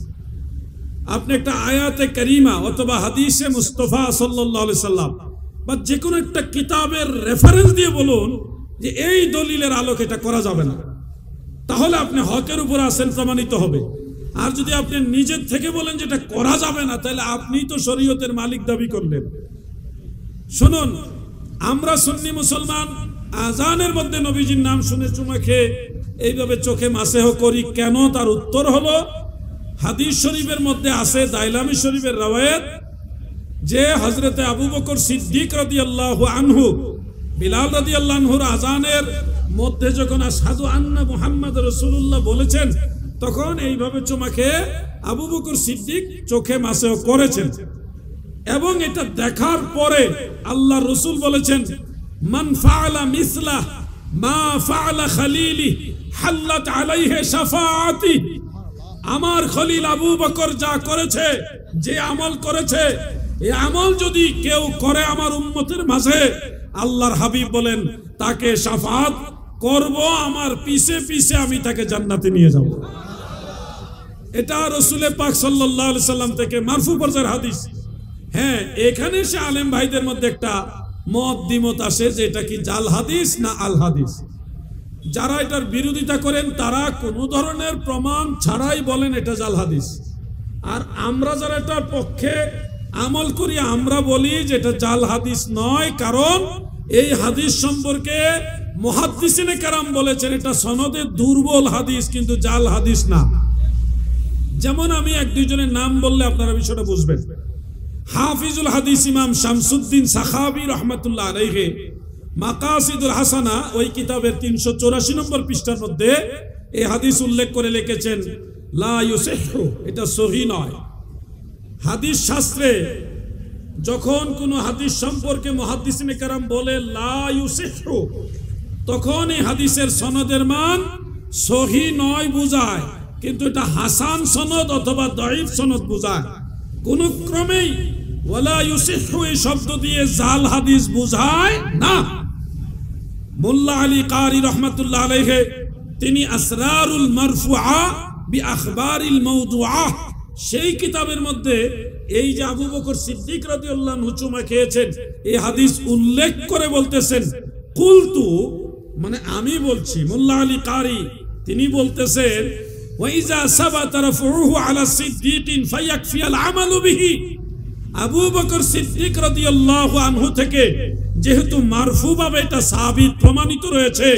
আপনি একটা আয়াতে কারিমা অথবা হাদিসে মুস্তাফা সাল্লাল্লাহু আলাইহি সাল্লাম বা যে কোনো একটা কিতাবের রেফারেন্স দিয়ে বলুন যে এই দলিলের আলোকে এটা করা যাবে না, তাহলে আপনি হকের উপর আছেন, প্রমাণিত হবে। আর যদি আপনি নিজের থেকে বলেন যে এটা করা যাবে না, তাহলে আপনিই তো শরীয়তের মালিক দাবি করলেন। শুনুন, আমরা সুন্নি মুসলমান আজানের মধ্যে নবীজির নাম শুনে চুমা খেয়ে এইভাবে চোখে মাসেহ করি কেন? তার উত্তর হলো, হাদিস শরীফের মধ্যে আছে, দাইলামি শরীফের রওয়ায়াত, যে হযরতে আবু বকর সিদ্দিক রাদিয়াল্লাহু আনহু বিলাল রাদিয়াল্লাহু আনহুর আজানের মধ্যে যখন আশহাদু আন্না মুহাম্মাদুর রাসূলুল্লাহ বলেছেন, তখন এইভাবে চুমা খেয়ে আবু বকর সিদ্দিক চোখে মাসেহ করেছেন। এবং এটা দেখার পরে আল্লাহ রাসূল বলেছেন, মান ফাআলা মিসলা মা ফাআলা খলিলি হাল্লাত আলাইহি শাফাআতি। আমার খলিল আবু বকর যা করেছে, যে আমল করেছে, এই আমল যদি কেউ করে আমার উম্মতের মাঝে, আল্লাহর হাবিব বলেন তাকে শাফাআত করব, আমার পিছে পিছে আমি তাকে জান্নাতে নিয়ে যাব। এটা রাসূল পাক সাল্লাল্লাহু আলাইহি সাল্লাম থেকে মারফু পর্যায়ের হাদিস। হ্যাঁ, এখানে সে আলেম ভাইদের মধ্যে একটা মত দ্বিমত আসে যে এটা কি জাল হাদিস না আল হাদিস। যারা এটার বিরোধিতা করেন তারা কোনো ধরনের প্রমাণ ছাড়াই বলেন এটা জাল হাদিস, আর আমরা যারা এটার পক্ষে আমল করি আমরা বলি যে এটা জাল হাদিস নয়, কারণ এই হাদিস সম্পর্কে মুহাদ্দিসিনে কেরাম বলেছেন এটা সনদে দুর্বল হাদিস, কিন্তু জাল হাদিস না। যেমন আমি এক দুইজনের নাম বললে আপনারা বিষয়টা বুঝবেন। হাফিজুল হাদিস ইমাম শামসুদ্দিন সাখাবী রাহমাতুল্লাহ আলাইহি মাকাসিদুল হাসানা ওই কিতাবের 384 নম্বর পৃষ্ঠার মধ্যে এই হাদিস উল্লেখ করে লিখেছেন লা ইউসিহু, এটা সহিহ নয়। হাদিস শাস্ত্রে যখন কোনো হাদিস সম্পর্কে মুহাদ্দিসিনে কেরাম বলে লা ইউসিহু, তখন এই হাদিসের সনদের মান সহিহ নয় বুঝায়, কিন্তু এটা হাসান সনদ অথবা দাঈফ সনদ বুঝায়। কোন ক্রমেই ওয়ালা ইউসিহু এই শব্দ দিয়ে জাল হাদিস বুঝায় না। মোল্লা আলী কারি রহমাতুল্লাহ আলাইহি তিনি আসরারুল মারফুআ বিআখবারিল মাওদুআ সেই কিতাবের মধ্যে এই যে আবু বকর সিদ্দিক রাদিয়াল্লাহু আনহু চুমা খেয়েছেন এই হাদিস উল্লেখ করে বলতেছেন কুলতু, মানে আমি বলছি। মোল্লা আলী কারি তিনি বলতেছেন ওয়াইজা সাবাতা রাফউহু আলা সিদ্দিকিন ফায়াকফি আল আমালু বিহি, আবু বকর সিদ্দিক রাদিয়াল্লাহু আনহু থেকে যেহেতু মারফু ভাবে এটা সাবিত প্রমাণিত রয়েছে,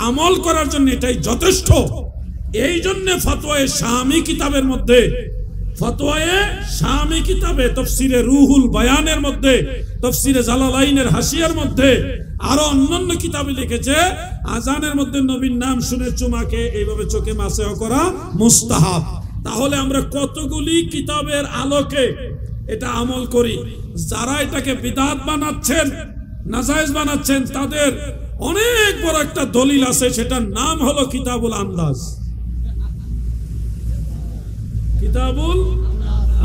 আমল করার জন্য এটাই যথেষ্ট। এই জন্য ফতোয়ায়ে শামী কিতাবের মধ্যে, ফতোয়ায়ে শামী কিতাবে তাফসিরে রুহুল বায়ানের মধ্যে, তাফসিরে জালালাইনের হাসিয়ার মধ্যে আরো অন্যান্য কিতাবে লিখেছে আজানের মধ্যে নবীর নাম শুনে চুমাকে এইভাবে চোখে মাসেহ করা মুস্তাহাব। তাহলে আমরা কতগুলি কিতাবের আলোকে এটা আমল করি। যারা এটাকে বিদআত বানাচ্ছেন, নাজায়েজ বানাচ্ছেন, তাদের অনেক বড় একটা দলিল আছে, সেটার নাম হলো কিতাবুল আন্দাজ। কিতাবুল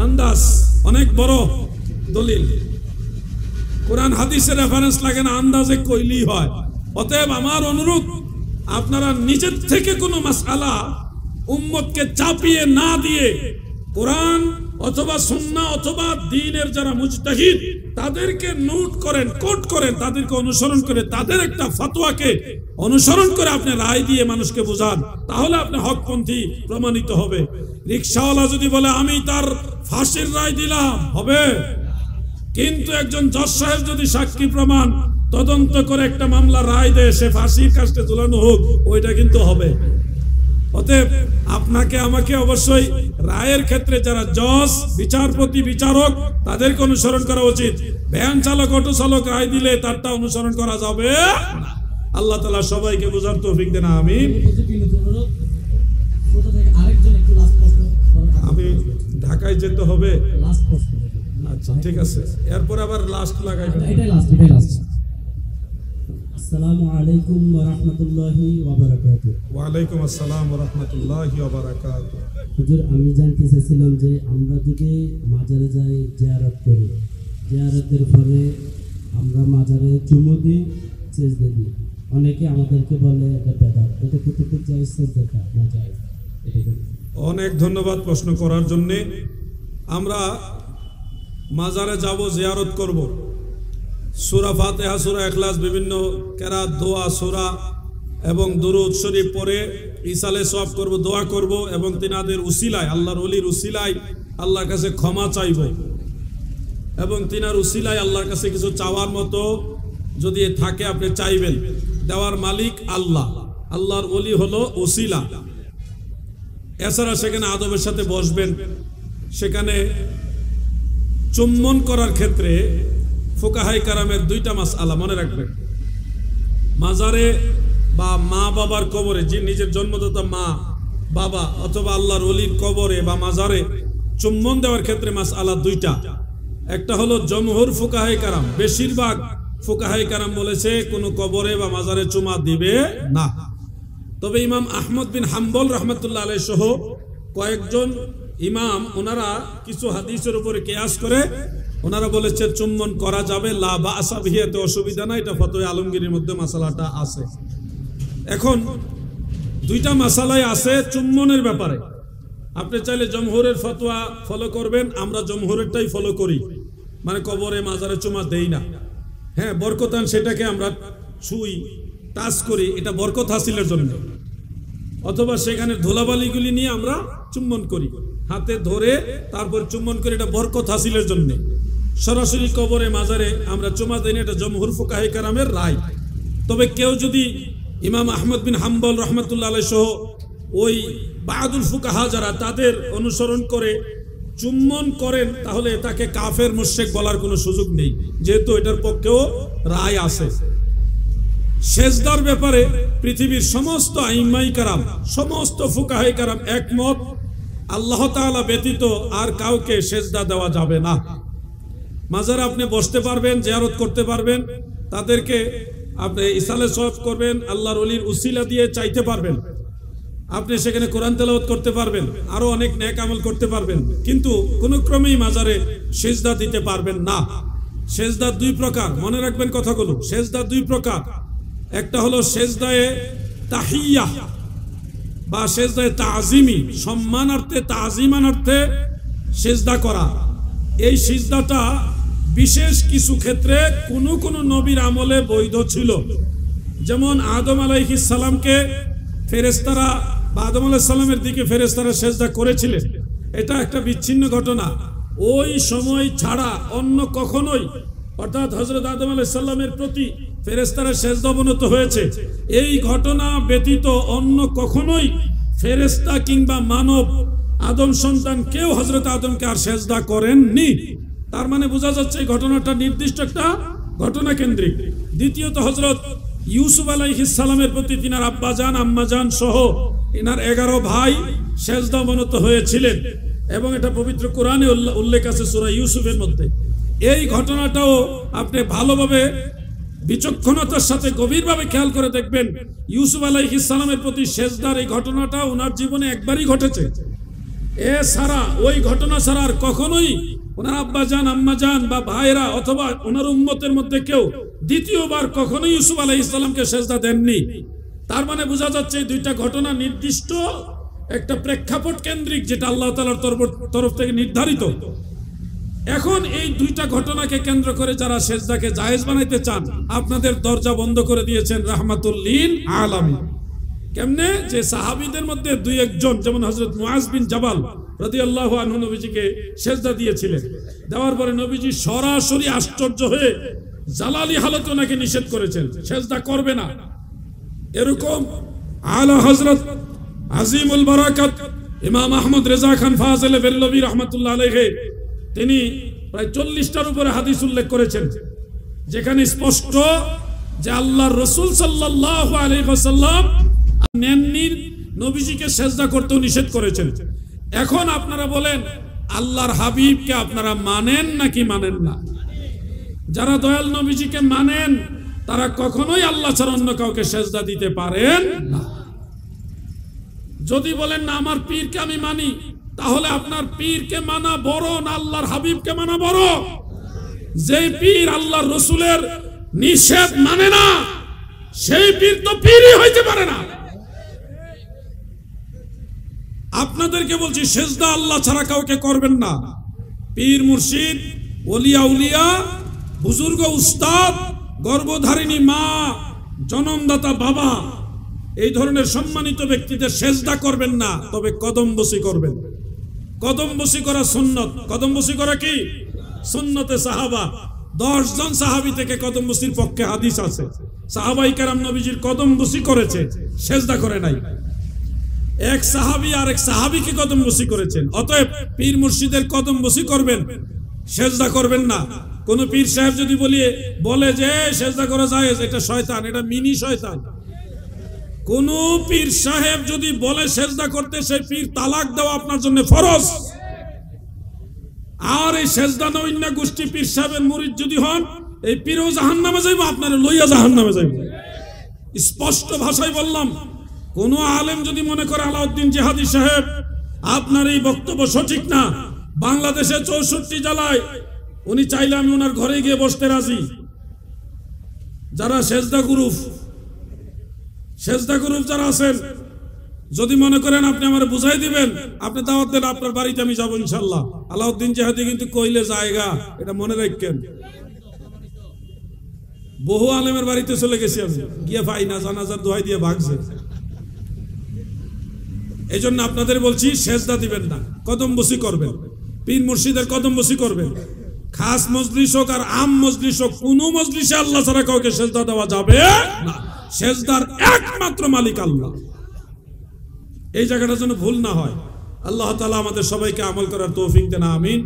আন্দাজ অনেক বড় দলিল। কোরআন হাদিসের রেফারেন্স লাগে না, আন্দাজে কইলেই হয়। অতএব আমার অনুরোধ, আপনারা নিজের থেকে কোনো মাসআলা উম্মতকে চাপিয়ে না দিয়ে কোরআন অথবা সুন্নাহ অথবা দ্বীনের যারা মুজতাহিদ তাদেরকে নোট করেন, কোট করেন, তাদেরকে অনুসরণ করে তাদের একটা ফতোয়াকে অনুসরণ করে আপনি রায় দিয়ে মানুষকে বোঝান, তাহলে আপনি হকপন্থী প্রমাণিত হবে। রিকশাওয়ালা যদি বলে আমি তার ফাঁসির রায় দিলাম, হবে। কিন্তু একজন জজ সাহেব যদি সাক্ষী প্রমাণ তদন্ত করে একটা মামলা রায় দেয় সে ফাঁসির কাস্টে ঝুলানো হোক, ওইটা কিন্তু হবে। অতএব আপনাকে আমাকে অবশ্যই রায়ের ক্ষেত্রে যারা জজ, বিচারপতি, বিচারক তাদেরকে অনুসরণ করা উচিত। ভ্যান চালক, অটো চালক রায় দিলে তারটা অনুসরণ করা যাবে না। আল্লাহ তাআলা সবাইকে বোঝার তৌফিক দেন, আমিন। আমি ঢাকায় যেতে হবে, আচ্ছা ঠিক আছে, এরপর আবার লাস্ট লাগাইবেন। আসসালামু আলাইকুম ওয়া রাহমাতুল্লাহি ওয়া বারাকাতুহু। ওয়া আলাইকুম আসসালাম ওয়া রাহমাতুল্লাহি ওয়া বারাকাতুহু। হুজুর, আমি জানতে চাইছিলাম যে আমরা যদি মাজারে যাই, জিয়ারত করি, জিয়ারতের পরে আমরা মাজারে চুমু দিই, সেজদা দিই, অনেকে আমাদেরকে বলে এটা বেদাত, এটা কতটুকু জায়েজ সেজদাটা না জায়েজ? অনেক ধন্যবাদ প্রশ্ন করার জন্য। আমরা মাজারে যাব, জিয়ারত করব, সূরা ফাতিহা, সূরা ইখলাস, বিভিন্ন কেরাত, দোয়া, সূরা এবং দুরূদ শরীফ পড়ে ইসালে সওয়াব করব, দোয়া করব এবং তিনাদের উসিলায়, আল্লাহর ওলির উসিলায় আল্লাহর কাছে ক্ষমা চাইব এবং তিনার উসিলায় আল্লাহর কাছে কিছু চাওয়ার মতো যদি থাকে আপনি চাইবেন। দেওয়ার মালিক আল্লাহ, আল্লাহর ওলি হলো উসিলা। এছাড়া সেখানে আদবের সাথে বসবেন। সেখানে চুম্বন করার ক্ষেত্রে ফুকাহায়ে কেরামের দুইটা মাসআলা মনে রাখবেন। মাজারে বা মা বাবার কবরে, যে নিজের জন্মদাতা মা বাবা অথবা আল্লাহর ওলির কবরে বা মাজারে চুম্বন দেওয়ার ক্ষেত্রে মাসআলা দুইটা। একটা হলো জমহুর ফুকাহায়ে কেরাম, বেশিরভাগ ফুকাহায়ে কেরাম বলেছে কোনো কবরে বা মাজারে চুমা দিবে না। তবে ইমাম আহমদ বিন হাম্বল রাহমাতুল্লাহ আলাইহি সহ কয়েকজন ইমাম ওনারা কিছু হাদিসের উপরে কিয়াস করে ওনারা বলেছে চুম্বন করা যাবে, লা বা'সা বিহি, এতে অসুবিধা নাই। এটা ফতোয়া আলমগীরের মধ্যে মাসালাটা আছে। এখন দুইটা মাসালাই আছে চুম্বনের ব্যাপারে। আপনি চাইলে জমহুরের ফতোয়া ফলো করবেন, আমরা জমহুরেরটাই ফলো করি, মানে কবরে মাজারে চুমা দেই না। হ্যাঁ বরকতান, সেটাকে আমরা ছুঁই টাচ করি, এটা বরকত হাসিলের জন্য, অথবা সেখানে ধুলাবালিগুলি নিয়ে আমরা চুম্বন করি, হাতে ধরে তারপর চুম্বন করি, এটা বরকত হাসিলের জন্য। সরাসরি কবরে মাজারে আমরা চুমা দেই না, এটা জমহুর ফুকাহে কেরামের রায়। তবে কেউ যদি ইমাম আহমদ বিন হাম্বল রহমতুল্লাহ আলাইহি সহ ওই বাদুল ফুকাহা যারা তাদের অনুসরণ করে চুম্বন করেন, তাহলে তাকে কাফের মুশরিক বলার কোনো সুযোগ নেই, যেহেতু এটার পক্ষেও রায় আছে। সেজদার ব্যাপারে পৃথিবীর সমস্ত আইম্মাই কারাম, সমস্ত ফুকাহে কারাম একমত, আল্লাহ তাআলা ব্যতীত আর কাউকে সেজদা দেওয়া যাবে না। মাজারে আপনি বসতে পারবেন, জিয়ারত করতে পারবেন, তাদেরকে আপনি ইসালে সওয়াব করবেন, আল্লাহর ওলির উসিলা দিয়ে চাইতে পারবেন, আপনি সেখানে কোরআন তেলাওয়াত করতে পারবেন, আরো অনেক নেক আমল করতে পারবেন, কিন্তু কোনো ক্রমেই মাজারে সেজদা দিতে পারবেন না। সেজদা দুই প্রকার, মনে রাখবেন কথাগুলো। সেজদা দুই প্রকার, একটা হলো সেজদায়ে তাহিয়া বা সেজদায়ে তাজিমি, সম্মানার্থে তাজিমানার্থে সেজদা করা। এই সিজদাটা বিশেষ কিছু ক্ষেত্রে কোন কোন নবীর আমলে বৈধ ছিল, যেমন আদম আলাইহিস সালামকে ফেরেশতারা বা আদম আলাইহিস সালামের দিকে ফেরেশতারা সেজদা করেছিলেন, এটা একটা বিচ্ছিন্ন ঘটনা। ওই সময় ছাড়া অন্য কখনোই, অর্থাৎ হযরত আদম আলাইহিস সালামের প্রতি ফেরেশতারা সেজদা অবনত হয়েছে, এই ঘটনা ব্যতীত অন্য কখনোই ফেরেশতা কিংবা মানব আদম সন্তান কেউ হযরত আদমকে আর সেজদা করেননি। তার মানে বোঝা যাচ্ছে এই ঘটনাটা নির্দিষ্ট একটা ঘটনা কেন্দ্রিক। দ্বিতীয়ত হযরত ইউসুফ আলাইহিস সালামের প্রতি তিনার আব্বাজান আম্মাজান সহ এনার 11 ভাই সেজদা অবনত হয়েছিলেন, এবং এটা পবিত্র কোরআনে উল্লেখ আছে সূরা ইউসুফের মধ্যে। এই ঘটনাটাও আপনি ভালোভাবে বিচক্ষণতার সাথে গভীরভাবে খেয়াল করে দেখবেন, ইউসুফ আলাইহিস সালামের প্রতি সেজদার এই ঘটনাটা ওনার জীবনে একবারই ঘটেছে। এছাড়া ওই ঘটনা ছাড়া আর কখনোই ওনার আব্বাজান আম্মাজান বা ভাইরা অথবা ওনার উম্মতের মধ্যে কেউ দ্বিতীয়বার কখনোই ইউসুফ আলাইহিস সালামকে সেজদা দেননি। তার মানে বোঝা যাচ্ছে এই দুইটা ঘটনা নির্দিষ্ট একটা প্রেক্ষাপট কেন্দ্রিক, যেটা আল্লাহ তাআলার তরফ থেকে নির্ধারিত। এখন এই দুইটা ঘটনাকে কেন্দ্র করে যারা সেজদাকে জায়েজ বানাইতে চান, আপনাদের দরজা বন্ধ করে দিয়েছেন রাহমাতুল লিল আলামিন। কেমনে? যে সাহাবীদের মধ্যে দুই একজন, যেমন হযরত মুআজ বিন জাবাল রাদিয়াল্লাহু আনহু নবীজিকে সেজদা দিয়েছিলেন, দেওয়ার পরে নবীজি সরাসরি আশ্চর্য হয়ে জালালি হালতে ওনাকে নিষেধ করেছেন, সেজদা করবে না। এরকম আলা হযরত আজিমুল বারাকাত ইমাম আহমদ রেজা খান ফাজিল বেরলভী রাহমাতুল্লাহ আলাইহি, তিনি প্রায় 40টার উপরে হাদিস উল্লেখ করেছেন, যেখানে স্পষ্ট যে আল্লাহর রাসূল সাল্লাল্লাহু আলাইহি ওয়াসাল্লাম নেননি, নবীজিকে সেজদা করতেও নিষেধ করেছেন। এখন আপনারা বলেন, আল্লাহর হাবিবকে আপনারা মানেন নাকি মানেন না? যারা দয়াল নবীজিকে মানেন তারা কখনোই আল্লাহ ছাড়া অন্য কাউকে সেজদা দিতে পারেন না। যদি বলেন না আমার পীরকে আমি মানি, তাহলে আপনার পীরকে মানা বড় না আল্লাহর হাবিবকে মানা বড়? যেই পীর আল্লাহর রাসূলের নিষেধ মানে না, সেই পীর তো পীরই হইতে পারে না। আপনাদেরকে বলছি, সেজদা আল্লাহ ছাড়া কাউকে করবেন না। পীর মুর্শিদ, ওলিয়া উলিয়া, বুজুর্গ উস্তাদ, গর্ভধারিণী মা, জনমদাতা বাবা, এই ধরনের সম্মানিত ব্যক্তিদের সেজদা করবেন না, তবে কদমবসি করবেন। কদমবসি করা সুন্নত। কদমবসি করা কি সুন্নতে সাহাবা। 10 জন সাহাবী থেকে কদমবসির পক্ষে হাদিস আছে। সাহাবাই কেরাম নবীজির কদমবসি করেছে, সেজদা করে নাই। এক সাহাবী আর এক সাহাবীকে কদমবসি করেছেন। অতএব পীর মুর্শিদের কদমবসি করবেন, সেজদা করবেন না। কোন পীর সাহেব যদি বলে যে সেজদা করা জায়েজ, এটা শয়তান, এটা মিনি শয়তান। কোন পীর সাহেব যদি বলে সেজদা করতে, সেই পীর তালাক দেওয়া আপনার জন্য ফরজ। আর এই সেজদা নৈন্য গোষ্ঠী পীর সাহেবের মুরিদ যদি হন, এই পীরও জাহান্নামে যাইব, আপনারা লইয়া জাহান্নামে যাইব। স্পষ্ট ভাষায় বললাম, কোন আলেম যদি মনে করে আলাউদ্দিন জিহাদি সাহেব আপনার এই বক্তব্য সঠিক না, বাংলাদেশে 64 জেলায় উনি চাইলে আমি ওনার ঘরে গিয়ে বসতে রাজি। যারা সেজদা গ্রুপ যারা আছেন, যদি মনে করেন আপনি আমার বুঝাই দিবেন, আপনি দাওয়াত দেন, আপনার বাড়িতে আমি যাবো ইনশাল্লাহ। আলাউদ্দিন জিহাদি কিন্তু কইলে জায়গা, এটা মনে রাখবেন। বহু আলেমের বাড়িতে চলে গেছি আমি, গিয়ে ভাই না জানাজার দোহাই দিয়ে ভাগছে। এই জন্য আপনাদের বলছি সেজদা দিবেন না, কদমবুসি করবেন, পীর মুর্শিদের কদমবুসি করবেন। খাস মজলিস হোক আর আম মজলিস হোক, কোন মজলিসে আল্লাহ ছাড়া কাউকে সেজদা দেওয়া যাবে না। সেজদার একমাত্র মালিক আল্লাহ। এই জায়গাটা যেন ভুল না হয়। আল্লাহ তাআলা আমাদের সবাইকে আমল করার তৌফিক দেন, আমিন।